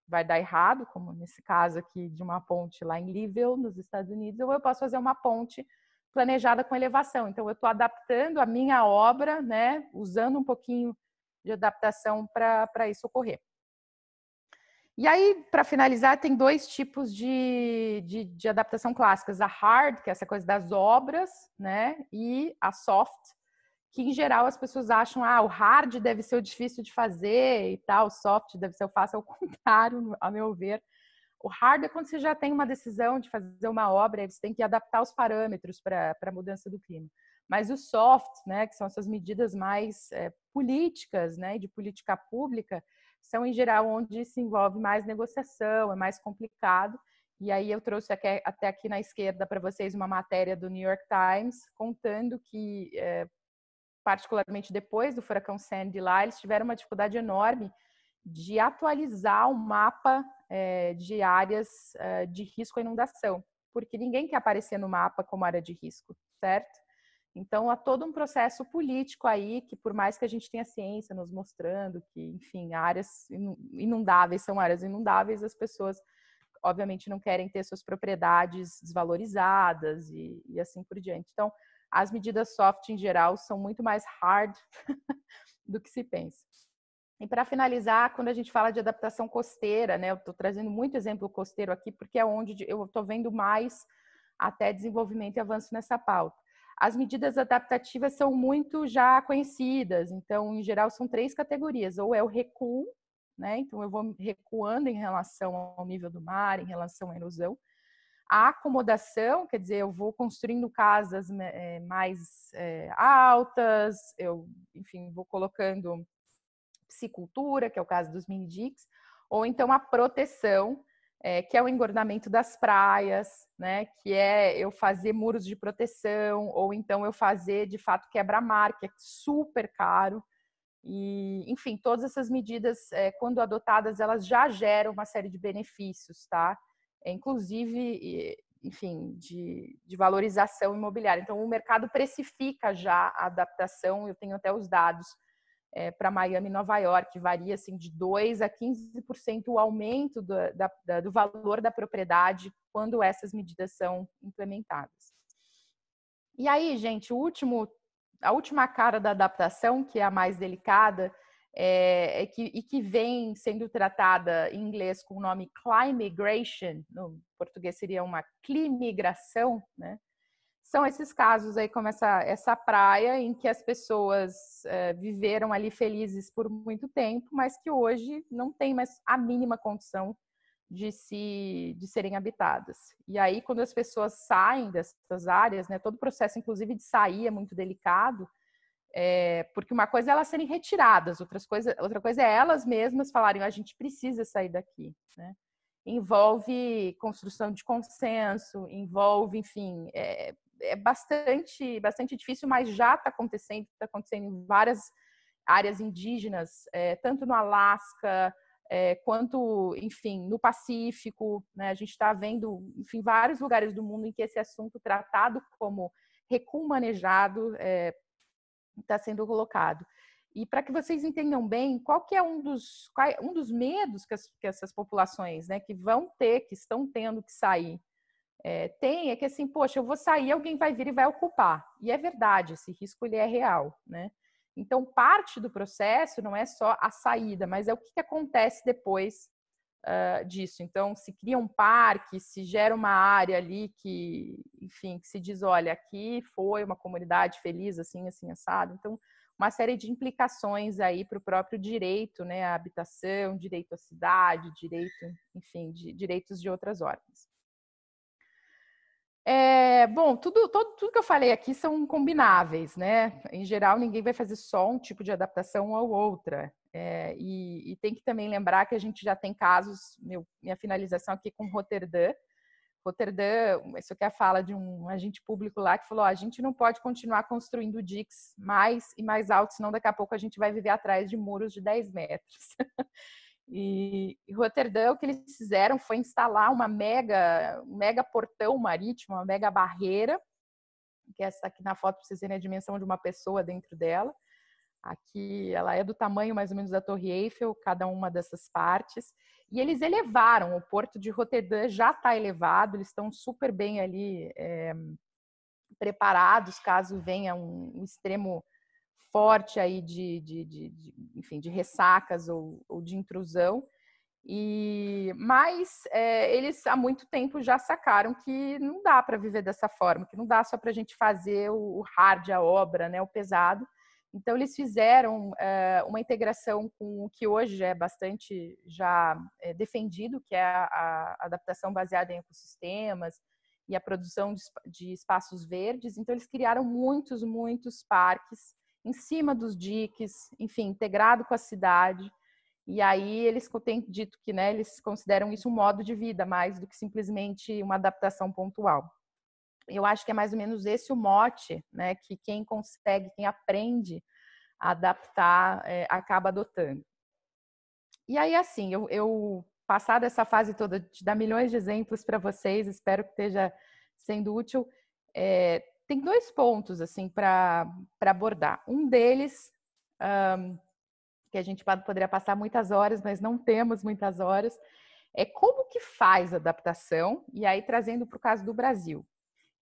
vai dar errado, como nesse caso aqui de uma ponte lá em Leeville, nos Estados Unidos, ou eu posso fazer uma ponte planejada com elevação. Então, eu estou adaptando a minha obra, né, usando um pouquinho de adaptação para isso ocorrer. E aí, para finalizar, tem dois tipos de adaptação clássicas. A hard, que é essa coisa das obras, né? E a soft, que em geral as pessoas acham, o hard deve ser o difícil de fazer e tal, o soft deve ser o fácil, ao contrário, a meu ver. O hard é quando você já tem uma decisão de fazer uma obra, aí você tem que adaptar os parâmetros para a mudança do clima. Mas o soft, né, que são essas medidas mais políticas, né, de política pública, são em geral onde se envolve mais negociação, é mais complicado. E aí eu trouxe até aqui na esquerda para vocês uma matéria do New York Times contando que, particularmente depois do furacão Sandy lá, eles tiveram uma dificuldade enorme de atualizar o mapa de áreas de risco à inundação, porque ninguém quer aparecer no mapa como área de risco, certo? Então, há todo um processo político aí, que por mais que a gente tenha ciência nos mostrando que, enfim, áreas inundáveis são áreas inundáveis, as pessoas, obviamente, não querem ter suas propriedades desvalorizadas e assim por diante. Então, as medidas soft, em geral, são muito mais hard do que se pensa. E para finalizar, quando a gente fala de adaptação costeira, né, eu estou trazendo muito exemplo costeiro aqui, porque é onde eu estou vendo mais até desenvolvimento e avanço nessa pauta. As medidas adaptativas são muito já conhecidas, então, em geral, são 3 categorias. Ou é o recuo, né? Então, eu vou recuando em relação ao nível do mar, em relação à erosão. A acomodação, quer dizer, eu vou construindo casas mais altas, enfim, vou colocando piscicultura, que é o caso dos mini-diques, ou então a proteção, que é o engordamento das praias, né, que é eu fazer muros de proteção, ou então eu fazer, de fato, quebra-mar, que é super caro. E, enfim, todas essas medidas, quando adotadas, elas já geram uma série de benefícios, tá? Inclusive, enfim, de valorização imobiliária. Então, o mercado precifica já a adaptação, eu tenho até os dados para Miami e Nova York, varia assim, de 2% a 15% o aumento do valor da propriedade quando essas medidas são implementadas. E aí, gente, a última cara da adaptação, que é a mais delicada, que vem sendo tratada em inglês com o nome climigration, no português seria uma climigração, né? São esses casos aí, como essa praia em que as pessoas viveram ali felizes por muito tempo, mas que hoje não tem mais a mínima condição de serem habitadas. E aí, quando as pessoas saem dessas áreas, né, todo o processo, inclusive, de sair é muito delicado, porque uma coisa é elas serem retiradas, outra coisa é elas mesmas falarem, a gente precisa sair daqui, né? Envolve construção de consenso, envolve, enfim, bastante difícil, mas já está acontecendo em várias áreas indígenas, tanto no Alasca, quanto, enfim, no Pacífico, né? A gente está vendo, enfim, vários lugares do mundo em que esse assunto tratado como recuo manejado está sendo colocado. E para que vocês entendam bem, qual que é um dos medos que essas populações, né, que estão tendo que sair tem é que assim, poxa, eu vou sair, alguém vai vir e vai ocupar. E é verdade, esse risco ele é real, né? Então, parte do processo não é só a saída, mas é o que acontece depois disso. Então, se cria um parque, se gera uma área ali que, enfim, que se diz, olha, aqui foi uma comunidade feliz, assim, assim, assado. Então, uma série de implicações aí para o próprio direito, né, à habitação, direito à cidade, direito, enfim, direitos de outras ordens. Bom, tudo que eu falei aqui são combináveis, né? Em geral, ninguém vai fazer só um tipo de adaptação ou outra. E tem que também lembrar que a gente já tem casos, minha finalização aqui com Roterdã. Roterdã, isso aqui é a fala de um agente público lá que falou, a gente não pode continuar construindo diques mais e mais altos, senão daqui a pouco a gente vai viver atrás de muros de 10 metros. E Roterdã, o que eles fizeram foi instalar um mega portão marítimo, uma mega barreira, que essa aqui na foto, para vocês verem a dimensão de uma pessoa dentro dela. Aqui ela é do tamanho mais ou menos da Torre Eiffel, cada uma dessas partes. E eles elevaram, o porto de Roterdã já está elevado, eles estão super bem ali preparados, caso venha um extremo forte aí enfim, de ressacas ou de intrusão. Mas eles há muito tempo já sacaram que não dá para viver dessa forma, que não dá só para a gente fazer o hard, a obra, né, o pesado. Então eles fizeram uma integração com o que hoje é bastante já defendido, que é a adaptação baseada em ecossistemas e a produção de espaços verdes. Então eles criaram muitos parques em cima dos diques, enfim, integrado com a cidade. E aí eles têm dito que, né, eles consideram isso um modo de vida, mais do que simplesmente uma adaptação pontual. Eu acho que é mais ou menos esse o mote, né, que quem consegue, quem aprende a adaptar, acaba adotando. E aí, assim, eu passada essa fase toda de dar milhões de exemplos para vocês, espero que esteja sendo útil. Tem 2 pontos assim para abordar. Um deles, que a gente poderia passar muitas horas, mas não temos muitas horas, é como que faz a adaptação, e aí trazendo para o caso do Brasil.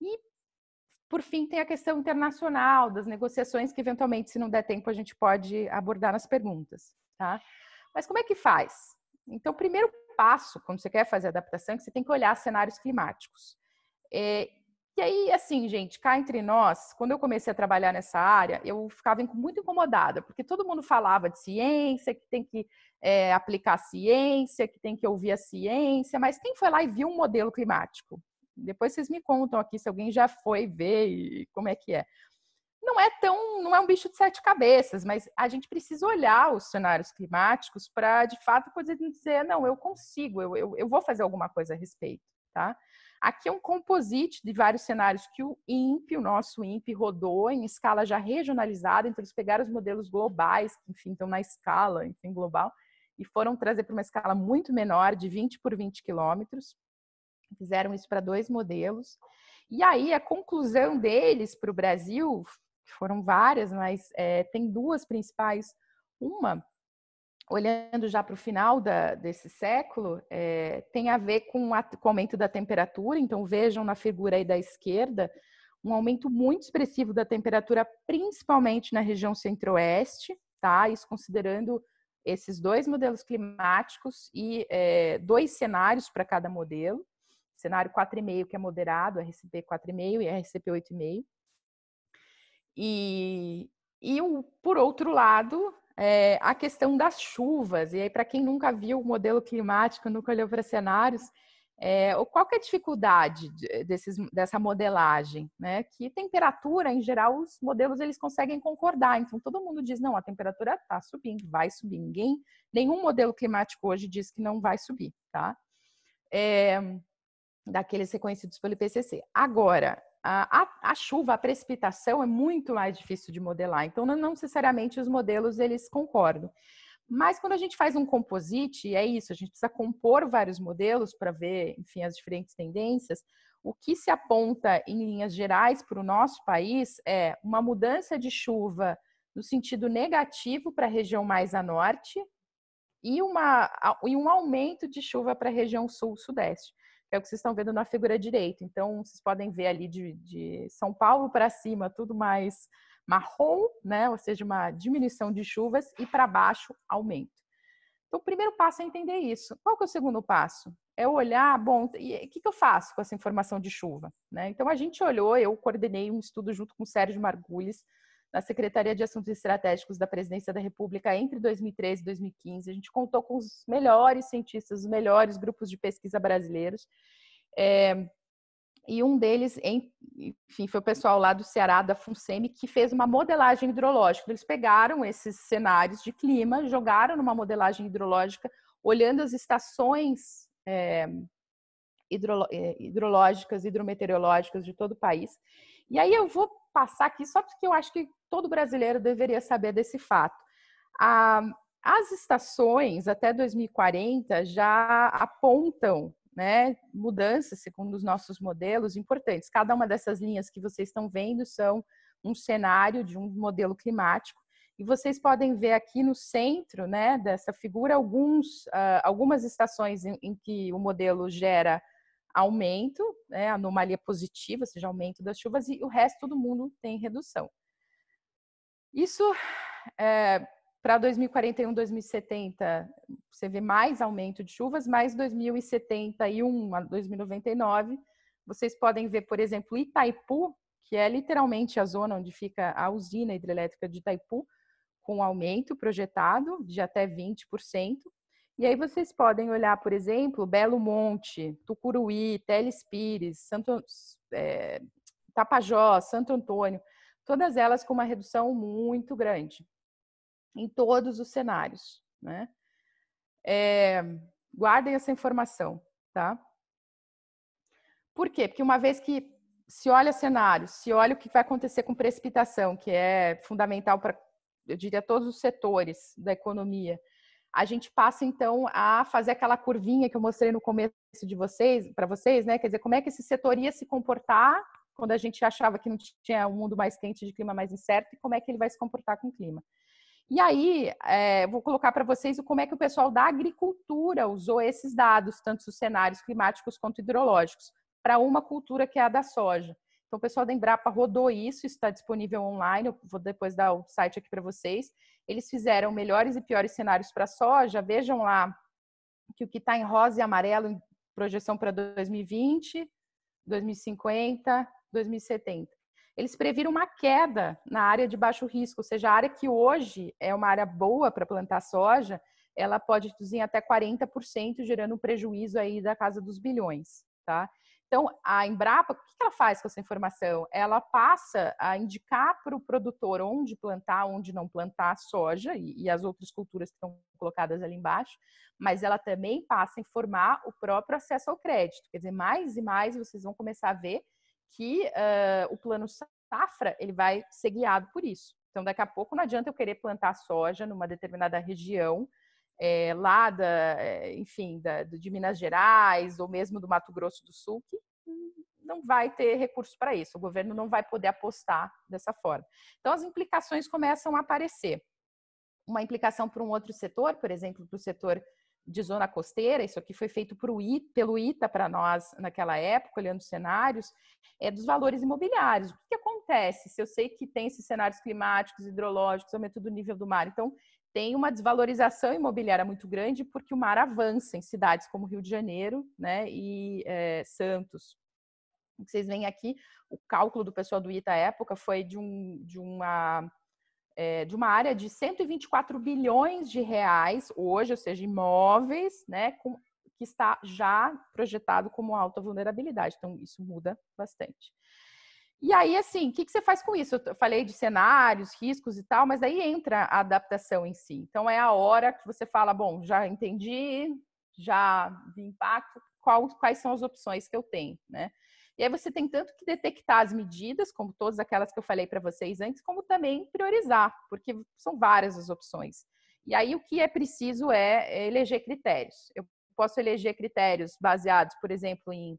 E, por fim, tem a questão internacional, das negociações, que eventualmente, se não der tempo, a gente pode abordar nas perguntas, tá? Mas como é que faz? Então, o primeiro passo, quando você quer fazer a adaptação, é que você tem que olhar cenários climáticos. E aí, assim, gente, cá entre nós, quando eu comecei a trabalhar nessa área, eu ficava muito incomodada, porque todo mundo falava de ciência, que tem que aplicar a ciência, que tem que ouvir a ciência, mas quem foi lá e viu um modelo climático? Depois vocês me contam aqui se alguém já foi ver e como é que é. Não é um bicho de 7 cabeças, mas a gente precisa olhar os cenários climáticos para, de fato, poder dizer, não, eu consigo, eu vou fazer alguma coisa a respeito, tá? Aqui é um composite de vários cenários que o nosso INPE, rodou em escala já regionalizada, então eles pegaram os modelos globais, que, enfim, estão na escala, enfim, global, e foram trazer para uma escala muito menor, de 20 por 20 quilômetros. Fizeram isso para 2 modelos. E aí, a conclusão deles para o Brasil, foram várias, mas tem 2 principais. Uma, olhando já para o final desse século, tem a ver com o aumento da temperatura. Então, vejam na figura aí da esquerda, um aumento muito expressivo da temperatura, principalmente na região centro-oeste, tá? Isso considerando esses 2 modelos climáticos e 2 cenários para cada modelo. Cenário 4,5, que é moderado, RCP 4,5 e RCP 8,5. E por outro lado, a questão das chuvas. E aí, para quem nunca viu o modelo climático, nunca olhou para cenários, qual que é a dificuldade dessa modelagem? Né? Que temperatura, em geral, os modelos eles conseguem concordar. Então, todo mundo diz, não, a temperatura está subindo, vai subir. Nenhum modelo climático hoje diz que não vai subir, tá? Daqueles reconhecidos pelo IPCC. Agora, a chuva, a precipitação é muito mais difícil de modelar, então não necessariamente os modelos eles concordam. Mas quando a gente faz um composite, é isso, a gente precisa compor vários modelos para ver, enfim, as diferentes tendências. O que se aponta em linhas gerais para o nosso país é uma mudança de chuva no sentido negativo para a região mais a norte e um aumento de chuva para a região sul-sudeste. que é o que vocês estão vendo na figura direita. Então, vocês podem ver ali de São Paulo para cima, tudo mais marrom, né? Ou seja, uma diminuição de chuvas, e para baixo, aumento. Então, o primeiro passo é entender isso. Qual que é o segundo passo? É olhar, bom, e o que eu faço com essa informação de chuva? Né? Então, a gente olhou, eu coordenei um estudo junto com o Sérgio Margulis, na Secretaria de Assuntos Estratégicos da Presidência da República entre 2013 e 2015. A gente contou com os melhores cientistas, os melhores grupos de pesquisa brasileiros. E um deles, enfim, foi o pessoal lá do Ceará, da FUNSEMI, que fez uma modelagem hidrológica. Eles pegaram esses cenários de clima, jogaram numa modelagem hidrológica, olhando as estações hidrológicas, hidrometeorológicas de todo o país. E aí eu vou passar aqui só porque eu acho que todo brasileiro deveria saber desse fato. As estações até 2040 já apontam, né, mudanças, segundo os nossos modelos, importantes. Cada uma dessas linhas que vocês estão vendo são um cenário de um modelo climático. E vocês podem ver aqui no centro, né, dessa figura algumas estações em que o modelo gera aumento, né, anomalia positiva, ou seja, aumento das chuvas, e o resto do mundo tem redução. Isso, para 2041, 2070, você vê mais aumento de chuvas, mas 2071 a 2099, vocês podem ver, por exemplo, Itaipu, que é literalmente a zona onde fica a usina hidrelétrica de Itaipu, com aumento projetado de até 20%. E aí vocês podem olhar, por exemplo, Belo Monte, Tucuruí, Teles Pires, Tapajós, Santo Antônio, todas elas com uma redução muito grande em todos os cenários, né? Guardem essa informação, tá? Por quê? Porque uma vez que se olha cenários, se olha o que vai acontecer com precipitação, que é fundamental para, eu diria, todos os setores da economia, a gente passa, então, a fazer aquela curvinha que eu mostrei no começo para vocês, né? Quer dizer, como é que esse setor ia se comportar quando a gente achava que não tinha um mundo mais quente, de clima mais incerto, e como é que ele vai se comportar com o clima. E aí, vou colocar para vocês como é que o pessoal da agricultura usou esses dados, tanto os cenários climáticos quanto hidrológicos, para uma cultura que é a da soja. Então, o pessoal da Embrapa rodou isso está disponível online, eu vou depois dar o site aqui para vocês. Eles fizeram melhores e piores cenários para a soja. Vejam lá que o que está em rosa e amarelo em projeção para 2020, 2050, 2070. Eles previram uma queda na área de baixo risco, ou seja, a área que hoje é uma área boa para plantar soja, ela pode reduzir até 40%, gerando um prejuízo aí da casa dos bilhões, tá? Então, a Embrapa, o que ela faz com essa informação? Ela passa a indicar para o produtor onde plantar, onde não plantar soja e as outras culturas que estão colocadas ali embaixo, mas ela também passa a informar o próprio acesso ao crédito. Quer dizer, mais e mais vocês vão começar a ver que o plano safra ele vai ser guiado por isso. Então, daqui a pouco não adianta eu querer plantar soja numa determinada região, lá de Minas Gerais ou mesmo do Mato Grosso do Sul, que não vai ter recurso para isso. O governo não vai poder apostar dessa forma. Então, as implicações começam a aparecer. Uma implicação para um outro setor, por exemplo, para o setor de zona costeira, isso aqui foi feito pelo ITA para nós naquela época, olhando cenários, dos valores imobiliários. O que acontece se eu sei que tem esses cenários climáticos, hidrológicos, aumento do nível do mar? Então, tem uma desvalorização imobiliária muito grande porque o mar avança em cidades como Rio de Janeiro, né, e Santos. O que vocês veem aqui, o cálculo do pessoal do ITA à época foi de uma área de 124 bilhões de reais hoje, ou seja, imóveis, né, que está já projetado como alta vulnerabilidade. Então, isso muda bastante. E aí, assim, o que você faz com isso? Eu falei de cenários, riscos e tal, mas aí entra a adaptação em si. Então, é a hora que você fala, bom, já entendi, já vi impacto, quais são as opções que eu tenho, né? E aí você tem tanto que detectar as medidas, como todas aquelas que eu falei para vocês antes, como também priorizar, porque são várias as opções. E aí o que é preciso é eleger critérios. Eu posso eleger critérios baseados, por exemplo, em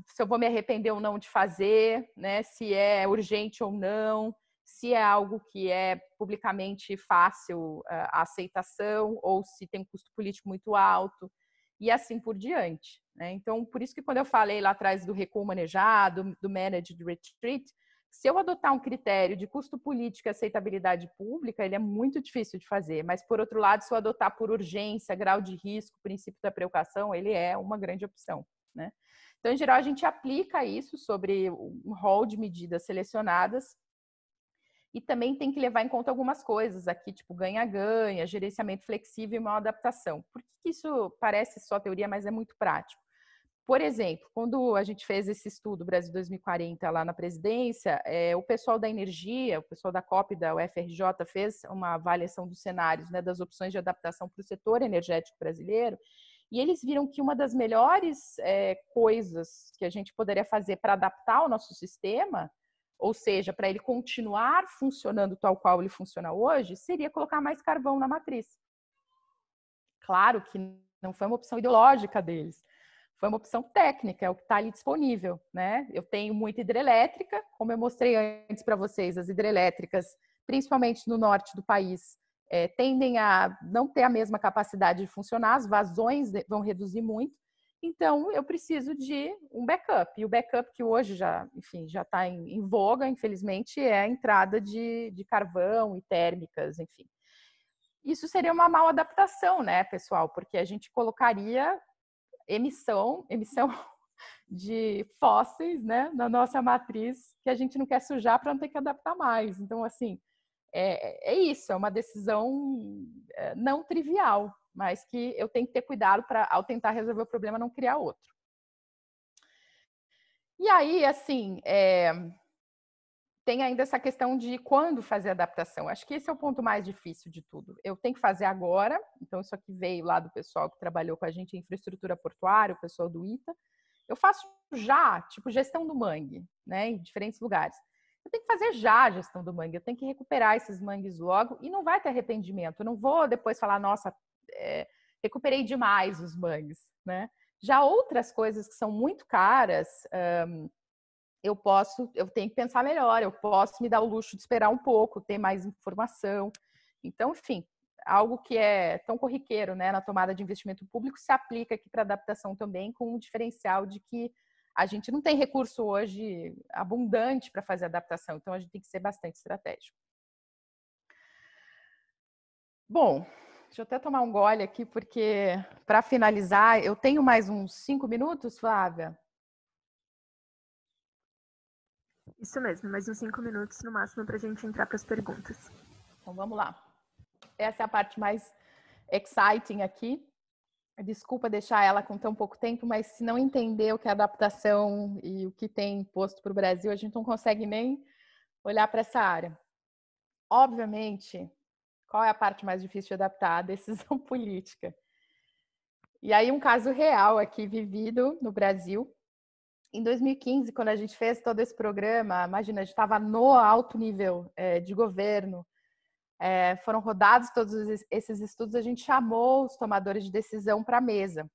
se eu vou me arrepender ou não de fazer, né? Se é urgente ou não, se é algo que é publicamente fácil a aceitação ou se tem um custo político muito alto. e assim por diante, né? Então, por isso que quando eu falei lá atrás do recuo manejado, do managed retreat, se eu adotar um critério de custo político e aceitabilidade pública, ele é muito difícil de fazer, mas, por outro lado, se eu adotar por urgência, grau de risco, princípio da precaução, ele é uma grande opção, né? Então, em geral, a gente aplica isso sobre um rol de medidas selecionadas e também tem que levar em conta algumas coisas aqui, tipo ganha-ganha, gerenciamento flexível e uma adaptação. Por que isso parece só teoria, mas é muito prático? Por exemplo, quando a gente fez esse estudo Brasil 2040 lá na presidência, o pessoal da energia, o pessoal da COP da UFRJ fez uma avaliação dos cenários, né, das opções de adaptação para o setor energético brasileiro, e eles viram que uma das melhores coisas que a gente poderia fazer para adaptar o nosso sistema, ou seja, para ele continuar funcionando tal qual ele funciona hoje, seria colocar mais carvão na matriz. Claro que não foi uma opção ideológica deles, foi uma opção técnica, é o que está ali disponível, né? Eu tenho muita hidrelétrica, como eu mostrei antes para vocês, as hidrelétricas, principalmente no norte do país, tendem a não ter a mesma capacidade de funcionar, as vazões vão reduzir muito, então eu preciso de um backup. E o backup que hoje já está em voga, infelizmente, é a entrada de carvão e térmicas, enfim. Isso seria uma mal adaptação, né, pessoal? Porque a gente colocaria emissão de fósseis, né, na nossa matriz, que a gente não quer sujar para não ter que adaptar mais. Então, assim, isso, é uma decisão não trivial, mas que eu tenho que ter cuidado para, ao tentar resolver o problema, não criar outro. E aí, assim, tem ainda essa questão de quando fazer a adaptação. Acho que esse é o ponto mais difícil de tudo. Eu tenho que fazer agora, então isso aqui veio lá do pessoal que trabalhou com a gente em infraestrutura portuária, o pessoal do ITA. Eu faço já, tipo, gestão do mangue, né, em diferentes lugares. Eu tenho que fazer já a gestão do mangue, eu tenho que recuperar esses mangues logo e não vai ter arrependimento. Eu não vou depois falar, nossa, recuperei demais os mangues, né? Já outras coisas que são muito caras, eu tenho que pensar melhor, eu posso me dar o luxo de esperar um pouco, ter mais informação. Então, enfim, algo que é tão corriqueiro, né, na tomada de investimento público se aplica aqui para adaptação também, com um diferencial de que a gente não tem recurso hoje abundante para fazer adaptação, então a gente tem que ser bastante estratégico. Bom, deixa eu até tomar um gole aqui, porque para finalizar, eu tenho mais uns 5 minutos, Flávia? Isso mesmo, mais uns 5 minutos no máximo para a gente entrar para as perguntas. Então vamos lá. Essa é a parte mais exciting aqui. Desculpa deixar ela com tão pouco tempo, mas se não entender o que é adaptação e o que tem imposto para o Brasil, a gente não consegue nem olhar para essa área. Obviamente, qual é a parte mais difícil de adaptar? A decisão política. E aí um caso real aqui vivido no Brasil. Em 2015, quando a gente fez todo esse programa, imagina, a gente estava no alto nível de governo, foram rodados todos esses estudos, a gente chamou os tomadores de decisão para a mesa.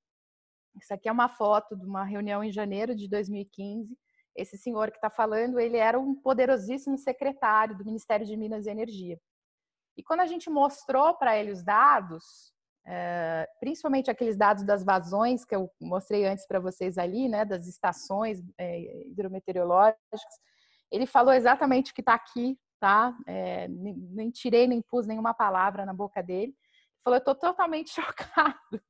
Isso aqui é uma foto de uma reunião em janeiro de 2015. Esse senhor que está falando, ele era um poderosíssimo secretário do Ministério de Minas e Energia. E quando a gente mostrou para ele os dados, principalmente aqueles dados das vazões que eu mostrei antes para vocês ali, né, das estações hidrometeorológicas, ele falou exatamente o que está aqui, tá? Nem tirei, nem pus nenhuma palavra na boca dele. Ele falou, eu estou totalmente chocado,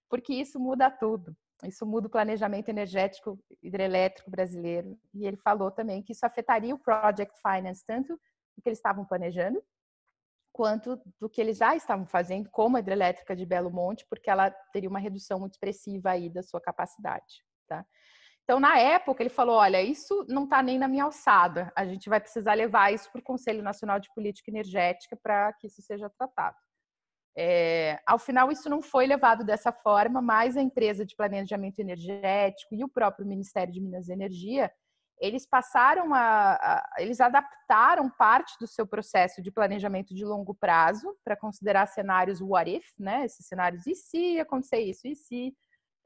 porque isso muda tudo. Isso muda o planejamento energético hidrelétrico brasileiro. E ele falou também que isso afetaria o Project Finance, tanto do que eles estavam planejando, quanto do que eles já estavam fazendo, como a hidrelétrica de Belo Monte, porque ela teria uma redução muito expressiva aí da sua capacidade, tá? Então, na época, ele falou, olha, isso não está nem na minha alçada, a gente vai precisar levar isso para o Conselho Nacional de Política Energética para que isso seja tratado. Ao final, isso não foi levado dessa forma, mas a empresa de planejamento energético e o próprio Ministério de Minas e Energia, eles passaram eles adaptaram parte do seu processo de planejamento de longo prazo para considerar cenários what if, né? Esses cenários, e se acontecer isso, e se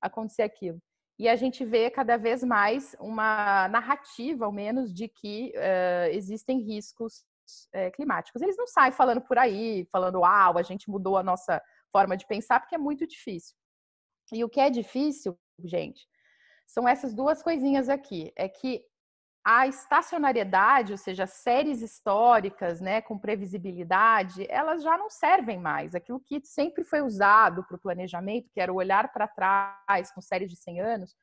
acontecer aquilo. E a gente vê cada vez mais uma narrativa, ao menos, de que existem riscos climáticos. Eles não saem falando por aí, falando, a gente mudou a nossa forma de pensar, porque é muito difícil. E o que é difícil, gente, são essas duas coisinhas aqui. É que a estacionariedade, ou seja, séries históricas, né, com previsibilidade, elas já não servem mais. Aquilo que sempre foi usado para o planejamento, que era o olhar para trás com séries de 100 anos,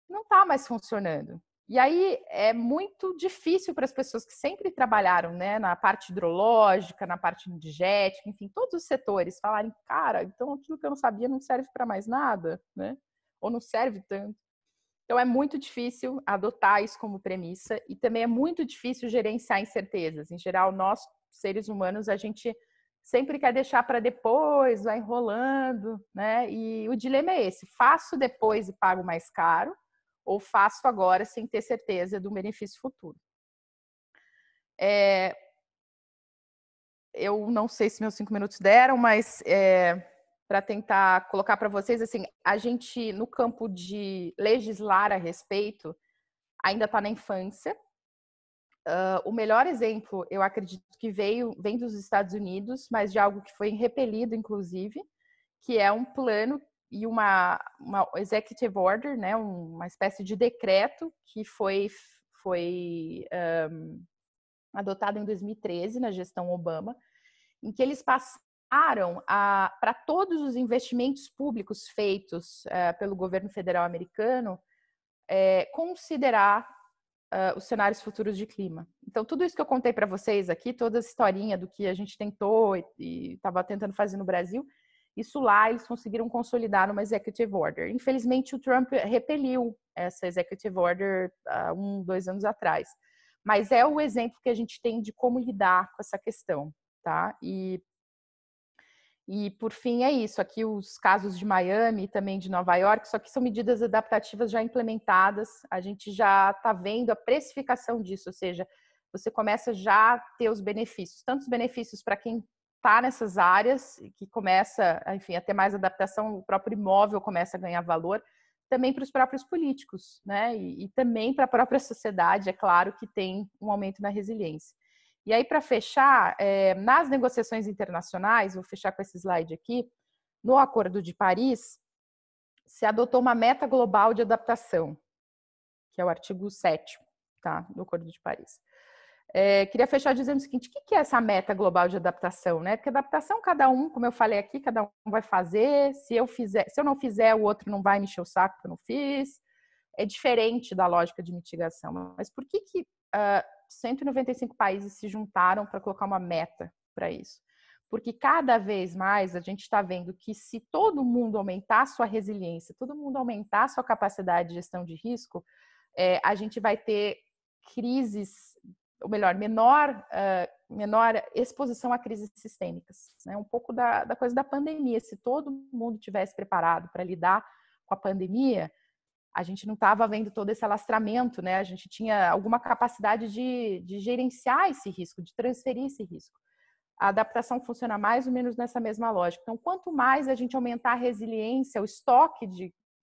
não está mais funcionando. E aí é muito difícil para as pessoas que sempre trabalharam, né, na parte hidrológica, na parte energética, enfim, todos os setores, falarem, cara, então aquilo que eu não sabia não serve para mais nada, né? Ou não serve tanto. Então é muito difícil adotar isso como premissa e também é muito difícil gerenciar incertezas. Em geral, nós, seres humanos, a gente sempre quer deixar para depois, vai enrolando, né? E o dilema é esse: faço depois e pago mais caro, ou faço agora sem ter certeza do benefício futuro. Eu não sei se meus 5 minutos deram, mas para tentar colocar para vocês, assim, a gente, no campo de legislar a respeito, ainda está na infância. O melhor exemplo, eu acredito que vem dos Estados Unidos, mas de algo que foi repelido, inclusive, que é um plano e uma executive order, né, uma espécie de decreto que foi adotado em 2013, na gestão Obama, em que eles passaram para todos os investimentos públicos feitos pelo governo federal americano considerar os cenários futuros de clima. Então, tudo isso que eu contei para vocês aqui, toda essa historinha do que a gente tentou e estava tentando fazer no Brasil, isso lá eles conseguiram consolidar numa executive order. Infelizmente, o Trump repeliu essa executive order há 2 anos atrás. Mas é o exemplo que a gente tem de como lidar com essa questão, tá? E por fim é isso, aqui os casos de Miami e também de Nova York, só que são medidas adaptativas já implementadas, a gente já está vendo a precificação disso, ou seja, você começa já a ter os benefícios, tanto os benefícios para quem está nessas áreas, que começa, enfim, a ter mais adaptação, o próprio imóvel começa a ganhar valor, também para os próprios políticos, né? E também para a própria sociedade, é claro que tem um aumento na resiliência. E aí, para fechar, nas negociações internacionais, vou fechar com esse slide aqui, no Acordo de Paris, se adotou uma meta global de adaptação, que é o artigo 7º, tá, do Acordo de Paris. Queria fechar dizendo o seguinte: o que é essa meta global de adaptação, né? Porque adaptação, cada um, como eu falei aqui, cada um vai fazer. Se eu não fizer, o outro não vai me encher o saco que eu não fiz. É diferente da lógica de mitigação. Mas por que 195 países se juntaram para colocar uma meta para isso? Porque cada vez mais a gente está vendo que se todo mundo aumentar a sua resiliência, todo mundo aumentar a sua capacidade de gestão de risco, a gente vai ter crises, ou melhor, menor exposição a crises sistêmicas. Né? Um pouco da coisa da pandemia. Se todo mundo tivesse preparado para lidar com a pandemia, a gente não estava vendo todo esse alastramento, né? A gente tinha alguma capacidade de gerenciar esse risco, de transferir esse risco. A adaptação funciona mais ou menos nessa mesma lógica. Então, quanto mais a gente aumentar a resiliência, o estoque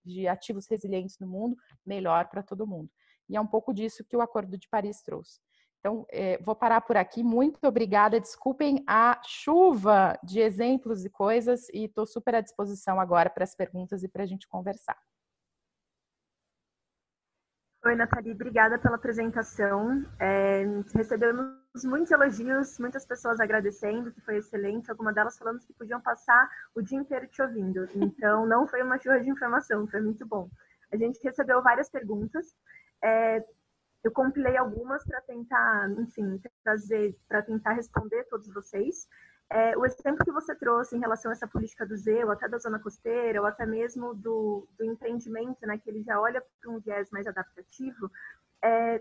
de ativos resilientes no mundo, melhor para todo mundo. E é um pouco disso que o Acordo de Paris trouxe. Então, vou parar por aqui. Muito obrigada. Desculpem a chuva de exemplos e coisas e estou super à disposição agora para as perguntas e para a gente conversar. Oi, Nathalie, obrigada pela apresentação. Recebemos muitos elogios, muitas pessoas agradecendo, que foi excelente. Algumas delas falando que podiam passar o dia inteiro te ouvindo. Então, não foi uma chuva de informação, foi muito bom. A gente recebeu várias perguntas. Eu compilei algumas para tentar, enfim, para tentar responder todos vocês. O exemplo que você trouxe em relação a essa política do Z, ou até da zona costeira, ou até mesmo do empreendimento, né, que ele já olha para um viés mais adaptativo,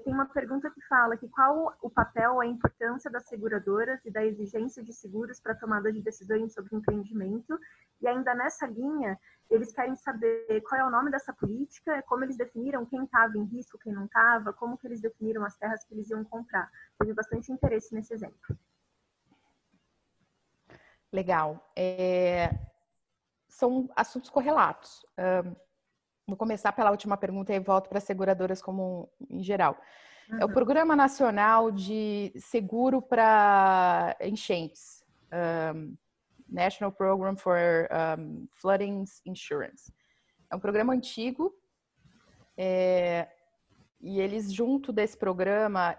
tem uma pergunta que fala que qual o papel ou a importância das seguradoras e da exigência de seguros para a tomada de decisões sobre empreendimento, e ainda nessa linha, eles querem saber qual é o nome dessa política, como eles definiram quem estava em risco, quem não estava, como que eles definiram as terras que eles iam comprar. Teve bastante interesse nesse exemplo. Legal. São assuntos correlatos. Vou começar pela última pergunta e volto para as seguradoras como em geral. É o Programa Nacional de Seguro para Enchentes, National Program for Flooding Insurance. É um programa antigo, e eles, junto desse programa,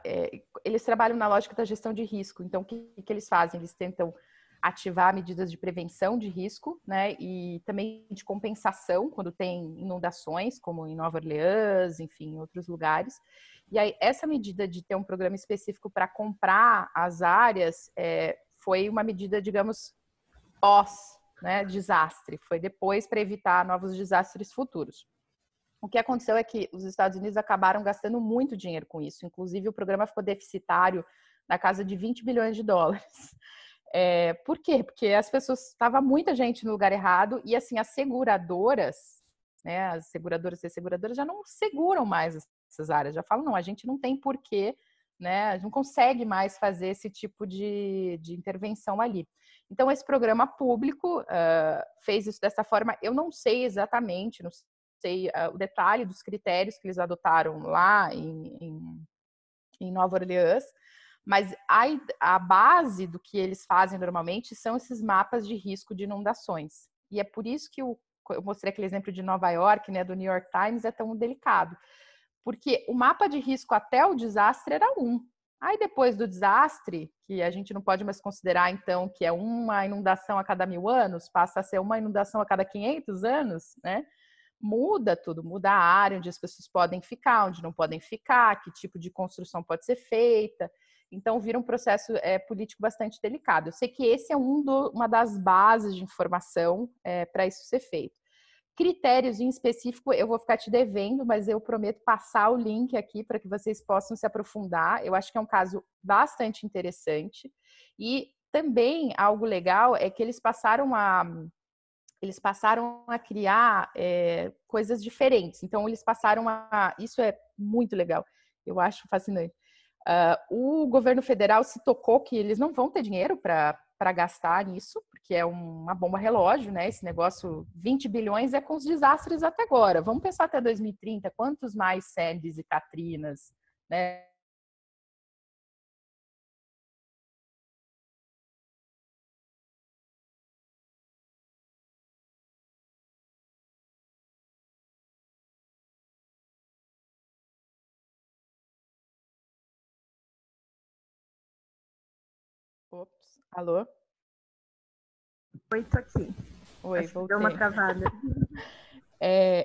eles trabalham na lógica da gestão de risco. Então, o que eles fazem? Eles tentam ativar medidas de prevenção de risco, né, e também de compensação quando tem inundações, como em Nova Orleans, enfim, em outros lugares. E aí, essa medida de ter um programa específico para comprar as áreas foi uma medida, digamos, pós, né, desastre. Foi depois para evitar novos desastres futuros. O que aconteceu é que os Estados Unidos acabaram gastando muito dinheiro com isso. Inclusive, o programa ficou deficitário na casa de 20 bilhões de dólares. Por quê? Porque as pessoas, estava muita gente no lugar errado e assim as seguradoras, né, as seguradoras e as seguradoras já não seguram mais essas áreas, já falam, não, a gente não tem porquê, né, a gente não consegue mais fazer esse tipo de intervenção ali. Então, esse programa público fez isso dessa forma. Eu não sei exatamente, não sei o detalhe dos critérios que eles adotaram lá em Nova Orleans, mas a base do que eles fazem normalmente são esses mapas de risco de inundações. E é por isso que eu mostrei aquele exemplo de Nova York, né, do New York Times, é tão delicado. Porque o mapa de risco até o desastre era um. Aí depois do desastre, que a gente não pode mais considerar então que é uma inundação a cada 1000 anos, passa a ser uma inundação a cada 500 anos, né? Muda tudo, muda a área onde as pessoas podem ficar, onde não podem ficar, que tipo de construção pode ser feita. Então, vira um processo político bastante delicado. Eu sei que esse é uma das bases de informação para isso ser feito. Critérios em específico, eu vou ficar te devendo, mas eu prometo passar o link aqui para que vocês possam se aprofundar. Eu acho que é um caso bastante interessante. E também algo legal é que eles passaram a criar coisas diferentes. Então, eles passaram a... Isso é muito legal. Eu acho fascinante. O governo federal se tocou que eles não vão ter dinheiro para gastar nisso, porque é uma bomba relógio, né? Esse negócio, 20 bilhões é com os desastres até agora. Vamos pensar até 2030, quantos mais Sandys e Katrinas, né? Ops, alô? Oi, tô aqui. Oi, Acho que voltei. deu uma travada.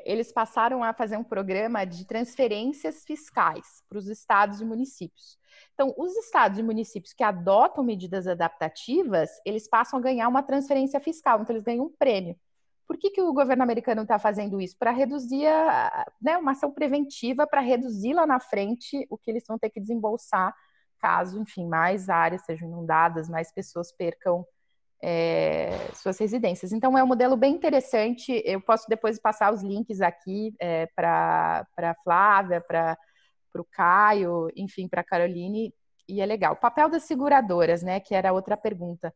Eles passaram a fazer um programa de transferências fiscais para os estados e municípios. Então, os estados e municípios que adotam medidas adaptativas, eles passam a ganhar uma transferência fiscal, então eles ganham um prêmio. Por que o governo americano está fazendo isso? Para reduzir uma ação preventiva, para reduzir lá na frente o que eles vão ter que desembolsar caso, enfim, mais áreas sejam inundadas, mais pessoas percam suas residências. Então, é um modelo bem interessante. Eu posso depois passar os links aqui para a Flávia, para o Caio, enfim, para a Caroline, e é legal. O papel das seguradoras, né, que era outra pergunta.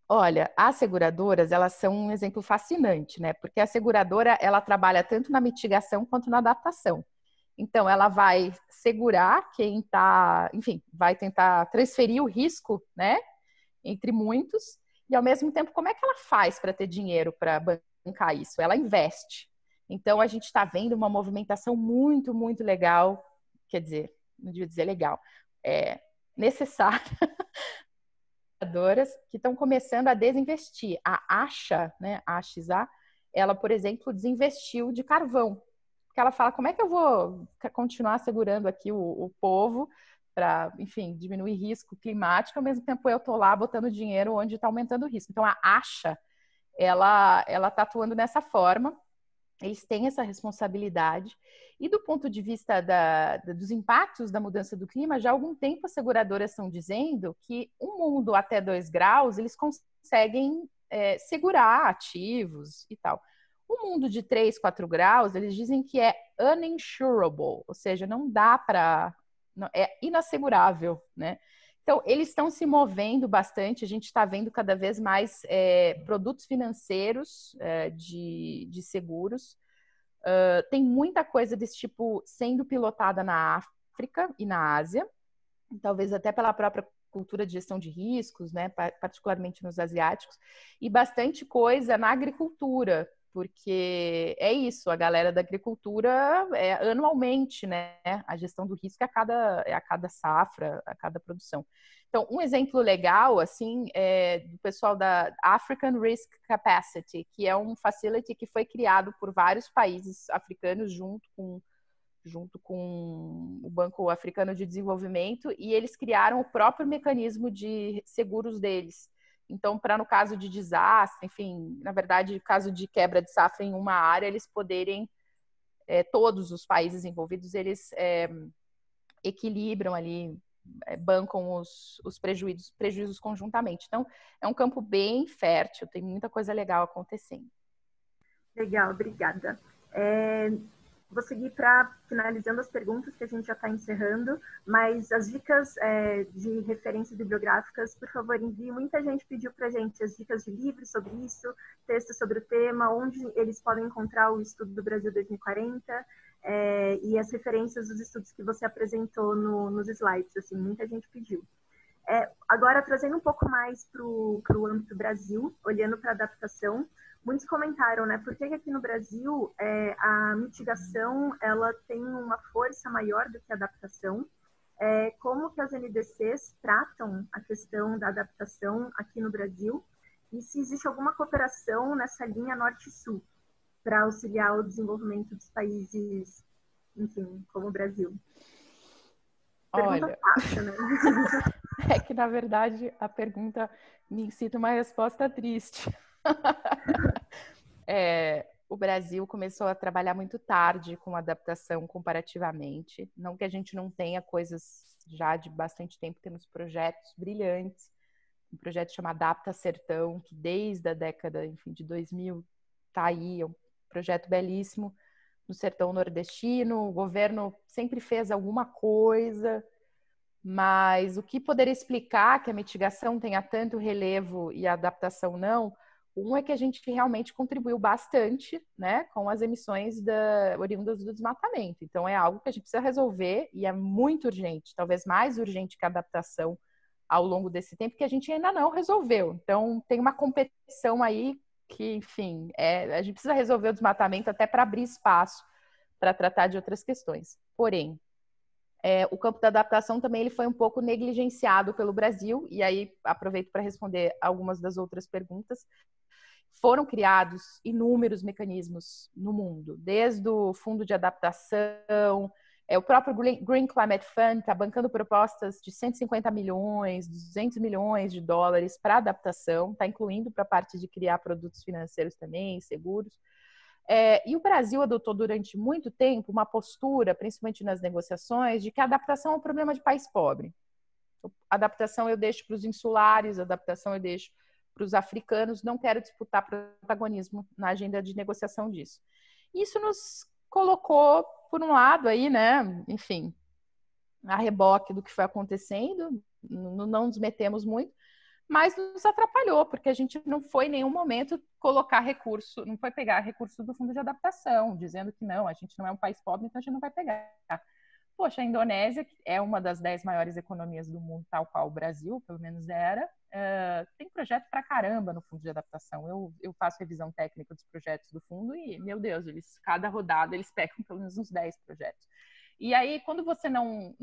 Olha, as seguradoras, elas são um exemplo fascinante, né, porque a seguradora, ela trabalha tanto na mitigação quanto na adaptação. Então, ela vai segurar quem está, enfim, vai tentar transferir o risco, né, entre muitos, e ao mesmo tempo, como é que ela faz para ter dinheiro para bancar isso? Ela investe. Então, a gente está vendo uma movimentação muito, muito legal, quer dizer, não devia dizer legal, necessária, que estão começando a desinvestir. A AXA, né, a AXA, ela, por exemplo, desinvestiu de carvão, porque ela fala, como é que eu vou continuar segurando aqui o povo para, enfim, diminuir risco climático, ao mesmo tempo eu estou lá botando dinheiro onde está aumentando o risco. Então, a AXA, ela está atuando dessa forma, eles têm essa responsabilidade. E do ponto de vista dos impactos da mudança do clima, já há algum tempo as seguradoras estão dizendo que um mundo até 2 graus, eles conseguem segurar ativos e tal. O mundo de 3, 4 graus, eles dizem que é uninsurable, ou seja, não dá para... é inassegurável, né? Então, eles estão se movendo bastante, a gente está vendo cada vez mais produtos financeiros de seguros. Tem muita coisa desse tipo sendo pilotada na África e na Ásia, talvez até pela própria cultura de gestão de riscos, né, particularmente nos asiáticos, e bastante coisa na agricultura. porque é isso, a galera da agricultura anualmente, né? A gestão do risco é a cada safra, a cada produção. Então, um exemplo legal, assim, é do pessoal da African Risk Capacity, que é um facility que foi criado por vários países africanos junto com o Banco Africano de Desenvolvimento, e eles criaram o próprio mecanismo de seguros deles. Então, para no caso de desastre, enfim, na verdade, no caso de quebra de safra em uma área, eles poderem, todos os países envolvidos, eles equilibram ali, bancam os prejuízos conjuntamente. Então, é um campo bem fértil, tem muita coisa legal acontecendo. Legal, obrigada. Vou seguir para finalizando as perguntas, que a gente já está encerrando, mas as dicas de referências bibliográficas, por favor, envie. Muita gente pediu para a gente as dicas de livros sobre isso, textos sobre o tema, onde eles podem encontrar o estudo do Brasil 2040 e as referências dos estudos que você apresentou nos slides. Assim, muita gente pediu. Agora, trazendo um pouco mais para o âmbito Brasil, olhando para a adaptação, muitos comentaram, né, por que aqui no Brasil a mitigação ela tem uma força maior do que a adaptação, como que as NDCs tratam a questão da adaptação aqui no Brasil e se existe alguma cooperação nessa linha norte-sul para auxiliar o desenvolvimento dos países, enfim, como o Brasil. Pergunta Olha, fácil, né? é que, na verdade, a pergunta me incita uma resposta triste. O Brasil começou a trabalhar muito tarde com adaptação comparativamente. Não que a gente não tenha coisas já de bastante tempo, temos projetos brilhantes. Um projeto chamado Adapta Sertão, que desde a década, enfim, de 2000 está aí, é um projeto belíssimo no sertão nordestino. O governo sempre fez alguma coisa, mas o que poderia explicar que a mitigação tenha tanto relevo e a adaptação não? Um é que a gente realmente contribuiu bastante, né, com as emissões oriundas do desmatamento. Então, é algo que a gente precisa resolver e é muito urgente, talvez mais urgente que a adaptação ao longo desse tempo, que a gente ainda não resolveu. Então, tem uma competição aí que, enfim, a gente precisa resolver o desmatamento até para abrir espaço para tratar de outras questões. Porém, o campo da adaptação também ele foi um pouco negligenciado pelo Brasil, e aí aproveito para responder algumas das outras perguntas. Foram criados inúmeros mecanismos no mundo, desde o Fundo de Adaptação, o próprio Green Climate Fund está bancando propostas de 150 milhões, 200 milhões de dólares para adaptação, está incluindo para a parte de criar produtos financeiros também, seguros. E o Brasil adotou durante muito tempo uma postura, principalmente nas negociações, de que a adaptação é um problema de país pobre. A adaptação eu deixo para os insulares, a adaptação eu deixo para os africanos, não quero disputar protagonismo na agenda de negociação disso. Isso nos colocou, por um lado, aí, né, enfim, a reboque do que foi acontecendo, não nos metemos muito, mas nos atrapalhou, porque a gente não foi em nenhum momento colocar recurso, não foi pegar recurso do Fundo de Adaptação, dizendo que não, a gente não é um país pobre, então a gente não vai pegar. Poxa, a Indonésia, que é uma das 10 maiores economias do mundo, tal qual o Brasil, pelo menos era, tem projeto pra caramba no Fundo de Adaptação. Eu faço revisão técnica dos projetos do fundo e, meu Deus, cada rodada eles pegam pelo menos uns 10 projetos. E aí, quando você não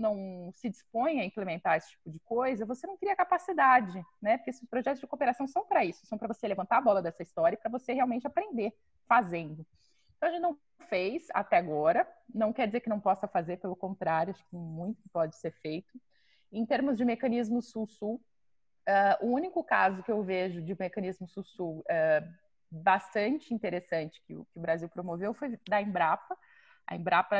se dispõe a implementar esse tipo de coisa, você não cria capacidade, né? Porque esses projetos de cooperação são para isso, são para você levantar a bola dessa história e para você realmente aprender fazendo. Então, a gente não fez até agora, não quer dizer que não possa fazer, pelo contrário, acho que muito pode ser feito. Em termos de mecanismo Sul-Sul, o único caso que eu vejo de mecanismo Sul-Sul bastante interessante que o Brasil promoveu foi da Embrapa. A Embrapa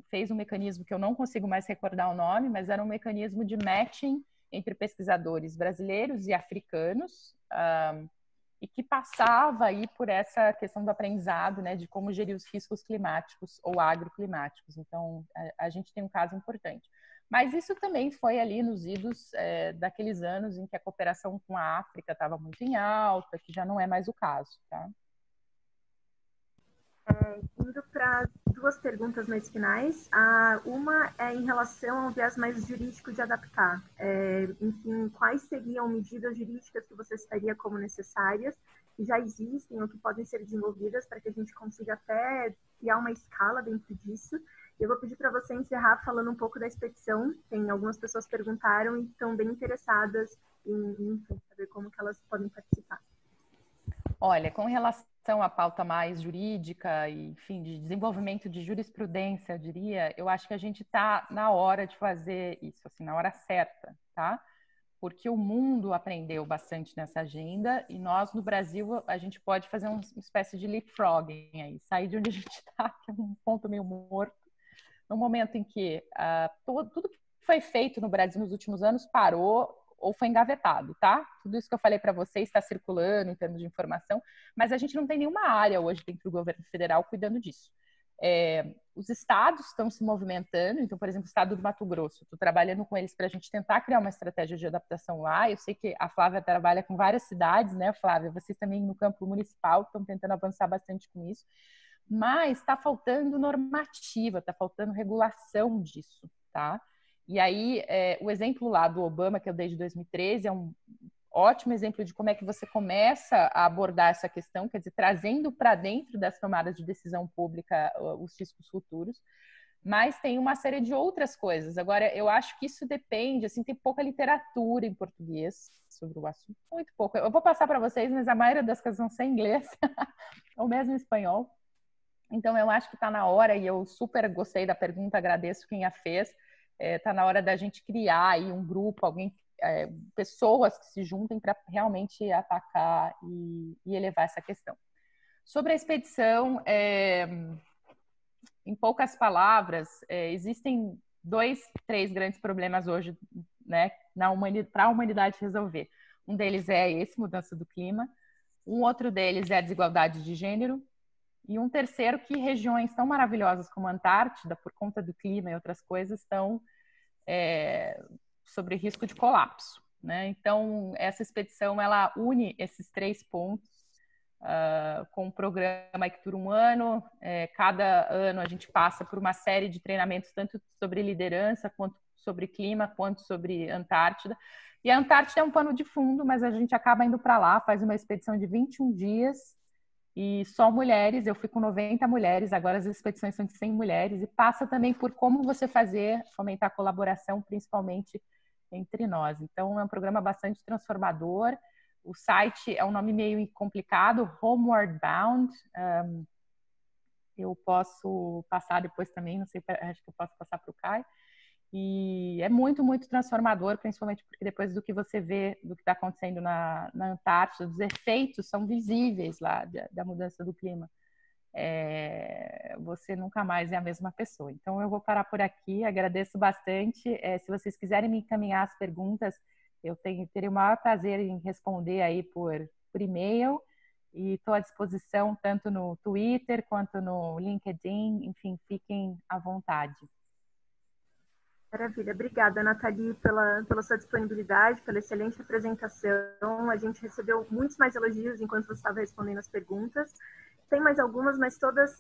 fez um mecanismo que eu não consigo mais recordar o nome, mas era um mecanismo de matching entre pesquisadores brasileiros e africanos, e que passava aí por essa questão do aprendizado, né, de como gerir os riscos climáticos ou agroclimáticos. Então, a gente tem um caso importante. Mas isso também foi ali nos idos daqueles anos em que a cooperação com a África estava muito em alta, que já não é mais o caso, tá? Indo para duas perguntas mais finais. Uma é em relação ao viés mais jurídico de adaptar. Enfim, quais seriam medidas jurídicas que você estaria como necessárias? que já existem ou que podem ser desenvolvidas para que a gente consiga até criar uma escala dentro disso. Eu vou pedir para você encerrar falando um pouco da expedição. Tem algumas pessoas perguntaram e estão bem interessadas em saber como que elas podem participar. Olha, com relação à pauta mais jurídica e, enfim, de desenvolvimento de jurisprudência, eu diria, eu acho que a gente está na hora de fazer isso, assim, na hora certa, tá? Porque o mundo aprendeu bastante nessa agenda e nós, no Brasil, a gente pode fazer uma espécie de leapfrogging aí, sair de onde a gente está, que é um ponto meio morto, no momento em que tudo que foi feito no Brasil nos últimos anos parou ou foi engavetado, tá? Tudo isso que eu falei para vocês está circulando em termos de informação, mas a gente não tem nenhuma área hoje dentro do governo federal cuidando disso. Os estados estão se movimentando, então, por exemplo, o estado do Mato Grosso, estou trabalhando com eles para a gente tentar criar uma estratégia de adaptação lá. Eu sei que a Flávia trabalha com várias cidades, né, Flávia? Vocês também no campo municipal estão tentando avançar bastante com isso, mas está faltando normativa, está faltando regulação disso, tá? E aí, o exemplo lá do Obama, que eu dei de 2013, é um ótimo exemplo de como é que você começa a abordar essa questão, quer dizer, trazendo para dentro das tomadas de decisão pública os riscos futuros, mas tem uma série de outras coisas. Agora, eu acho que isso depende, assim, tem pouca literatura em português sobre o assunto, muito pouco. Eu vou passar para vocês, mas a maioria das coisas vão ser em inglês, ou mesmo em espanhol. Então, eu acho que está na hora, e eu super gostei da pergunta, agradeço quem a fez, está na hora da gente criar aí um grupo, pessoas que se juntem para realmente atacar e elevar essa questão. Sobre a expedição, em poucas palavras, existem 2, 3 grandes problemas hoje, né, para a humanidade resolver. Um deles é esse, mudança do clima. Um outro deles é a desigualdade de gênero. E um terceiro, que regiões tão maravilhosas como a Antártida, por conta do clima e outras coisas, estão sobre risco de colapso, né? Então, essa expedição, ela une esses 3 pontos com um programa que dura um ano. Cada ano a gente passa por uma série de treinamentos, tanto sobre liderança, quanto sobre clima, quanto sobre Antártida. E a Antártida é um pano de fundo, mas a gente acaba indo para lá, faz uma expedição de 21 dias, e só mulheres. Eu fui com 90 mulheres, agora as expedições são de 100 mulheres, e passa também por como você fomentar a colaboração, principalmente entre nós. Então, é um programa bastante transformador. O site é um nome meio complicado, Homeward Bound. Eu posso passar depois também, não sei, acho que eu posso passar para o Caio. E é muito, muito transformador, principalmente porque depois do que você vê, do que está acontecendo na Antártida, os efeitos são visíveis lá da mudança do clima. Você nunca mais é a mesma pessoa. Então, eu vou parar por aqui, agradeço bastante. Se vocês quiserem me encaminhar as perguntas, eu teria o maior prazer em responder aí por e-mail, e estou à disposição tanto no Twitter quanto no LinkedIn, enfim, fiquem à vontade. Maravilha. Obrigada, Nathalie, pela sua disponibilidade, pela excelente apresentação. A gente recebeu muitos mais elogios enquanto você estava respondendo as perguntas. Tem mais algumas, mas todas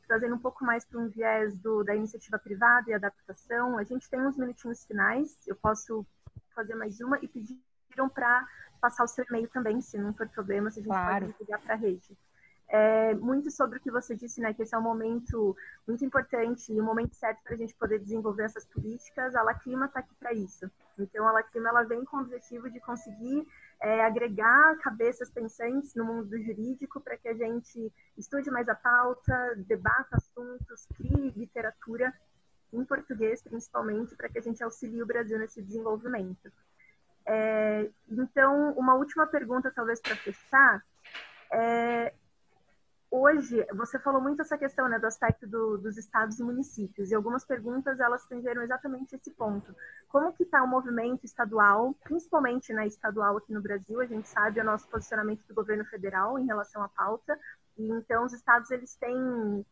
trazendo um pouco mais para um viés da iniciativa privada e adaptação. A gente tem uns minutinhos finais, eu posso fazer mais uma, e pediram para passar o seu e-mail também, se não for problema, se a gente pode ligar para a rede. Muito sobre o que você disse, né, que esse é um momento muito importante e um momento certo para a gente poder desenvolver essas políticas. A Laclima está aqui para isso. Então, a Laclima, ela vem com o objetivo de conseguir agregar cabeças pensantes no mundo do jurídico para que a gente estude mais a pauta, debata assuntos, crie literatura em português, principalmente, para que a gente auxilie o Brasil nesse desenvolvimento. Então, uma última pergunta, talvez, para fechar. Hoje, você falou muito essa questão, né, do aspecto dos estados e municípios, e algumas perguntas, elas tangeram exatamente esse ponto. Como que está o movimento estadual, principalmente, né, estadual aqui no Brasil? A gente sabe o nosso posicionamento do governo federal em relação à pauta, e então os estados, eles têm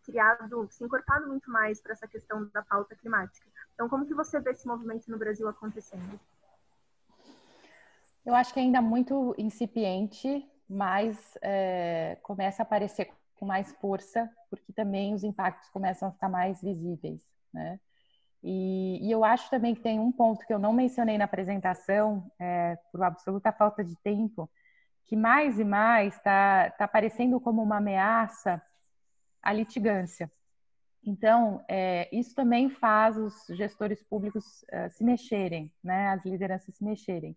se encorpado muito mais para essa questão da pauta climática. Então, como que você vê esse movimento no Brasil acontecendo? Eu acho que ainda é muito incipiente, mas começa a aparecer com mais força, porque também os impactos começam a ficar mais visíveis, né? E eu acho também que tem um ponto que eu não mencionei na apresentação, por absoluta falta de tempo, que mais e mais está aparecendo como uma ameaça à litigância. Então, isso também faz os gestores públicos se mexerem, né? As lideranças se mexerem.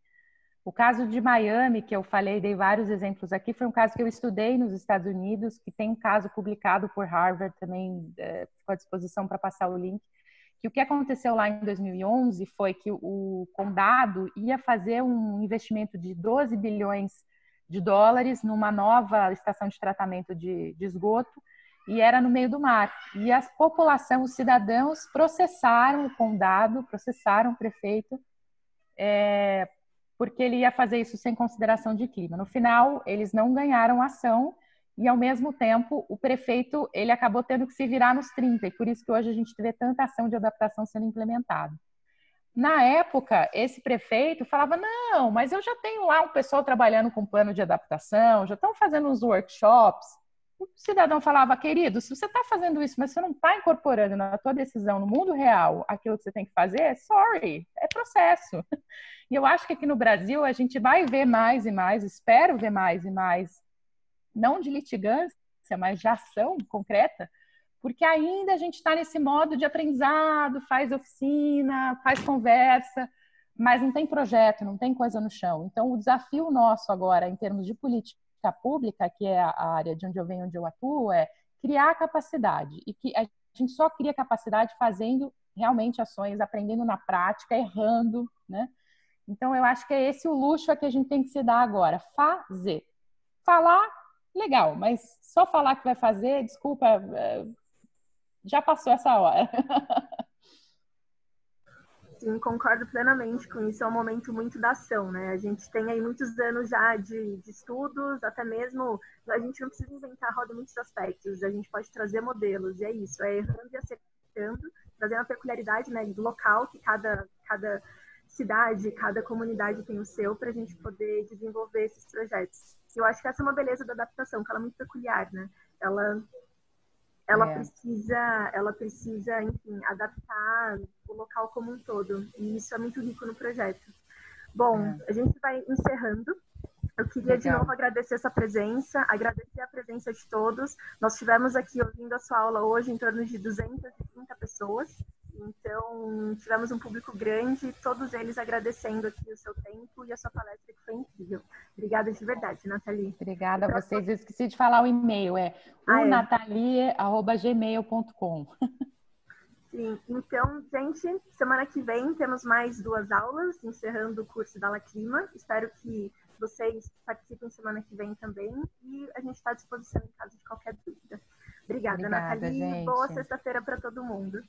O caso de Miami, que eu falei, dei vários exemplos aqui, foi um caso que eu estudei nos Estados Unidos, que tem um caso publicado por Harvard, também ficou à disposição para passar o link, que o que aconteceu lá em 2011 foi que o condado ia fazer um investimento de 12 bilhões de dólares numa nova estação de tratamento de esgoto, e era no meio do mar. E a população, os cidadãos, processaram o condado, processaram o prefeito, porque ele ia fazer isso sem consideração de clima. No final, eles não ganharam a ação e, ao mesmo tempo, o prefeito ele acabou tendo que se virar nos 30, e por isso que hoje a gente vê tanta ação de adaptação sendo implementada. Na época, esse prefeito falava, não, mas eu já tenho lá um pessoal trabalhando com plano de adaptação, já estão fazendo uns workshops. O cidadão falava, querido, se você está fazendo isso, mas você não está incorporando na tua decisão, no mundo real, aquilo que você tem que fazer, sorry, é processo. E eu acho que aqui no Brasil a gente vai ver mais e mais, espero ver mais e mais, não de litigância, mas de ação concreta, porque ainda a gente está nesse modo de aprendizado, faz oficina, faz conversa, mas não tem projeto, não tem coisa no chão. Então, o desafio nosso agora, em termos de política pública, que é a área de onde eu venho, onde eu atuo, é criar capacidade. E que a gente só cria capacidade fazendo realmente ações, aprendendo na prática, errando, né? Então, eu acho que é esse o luxo a que a gente tem que se dar agora, fazer. Falar, legal, mas só falar que vai fazer, desculpa, já passou essa hora. Sim, concordo plenamente com isso, é um momento muito da ação, né? A gente tem aí muitos anos já de estudos, até mesmo, a gente não precisa inventar a roda em muitos aspectos, a gente pode trazer modelos, e é isso, é errando e acertando, trazer uma peculiaridade, né, do local que cada cidade, cada comunidade tem o seu, para a gente poder desenvolver esses projetos. E eu acho que essa é uma beleza da adaptação, que ela é muito peculiar, né? Ela precisa, enfim, adaptar o local como um todo. E isso é muito rico no projeto. Bom, a gente vai encerrando. Eu queria de novo agradecer essa presença, agradecer a presença de todos. Nós tivemos aqui, ouvindo a sua aula hoje, em torno de 230 pessoas. Então, tivemos um público grande, todos eles agradecendo aqui o seu tempo e a sua palestra, que foi incrível. Obrigada de verdade, Nathalie. Obrigada a vocês. Eu esqueci de falar o e-mail, unatalie@gmail.com. Sim, então, gente, semana que vem temos mais 2 aulas, encerrando o curso da Lacrima. Espero que vocês participem semana que vem também e a gente está à disposição em caso de qualquer dúvida. Obrigada, Nathalie. Gente. Boa sexta-feira para todo mundo.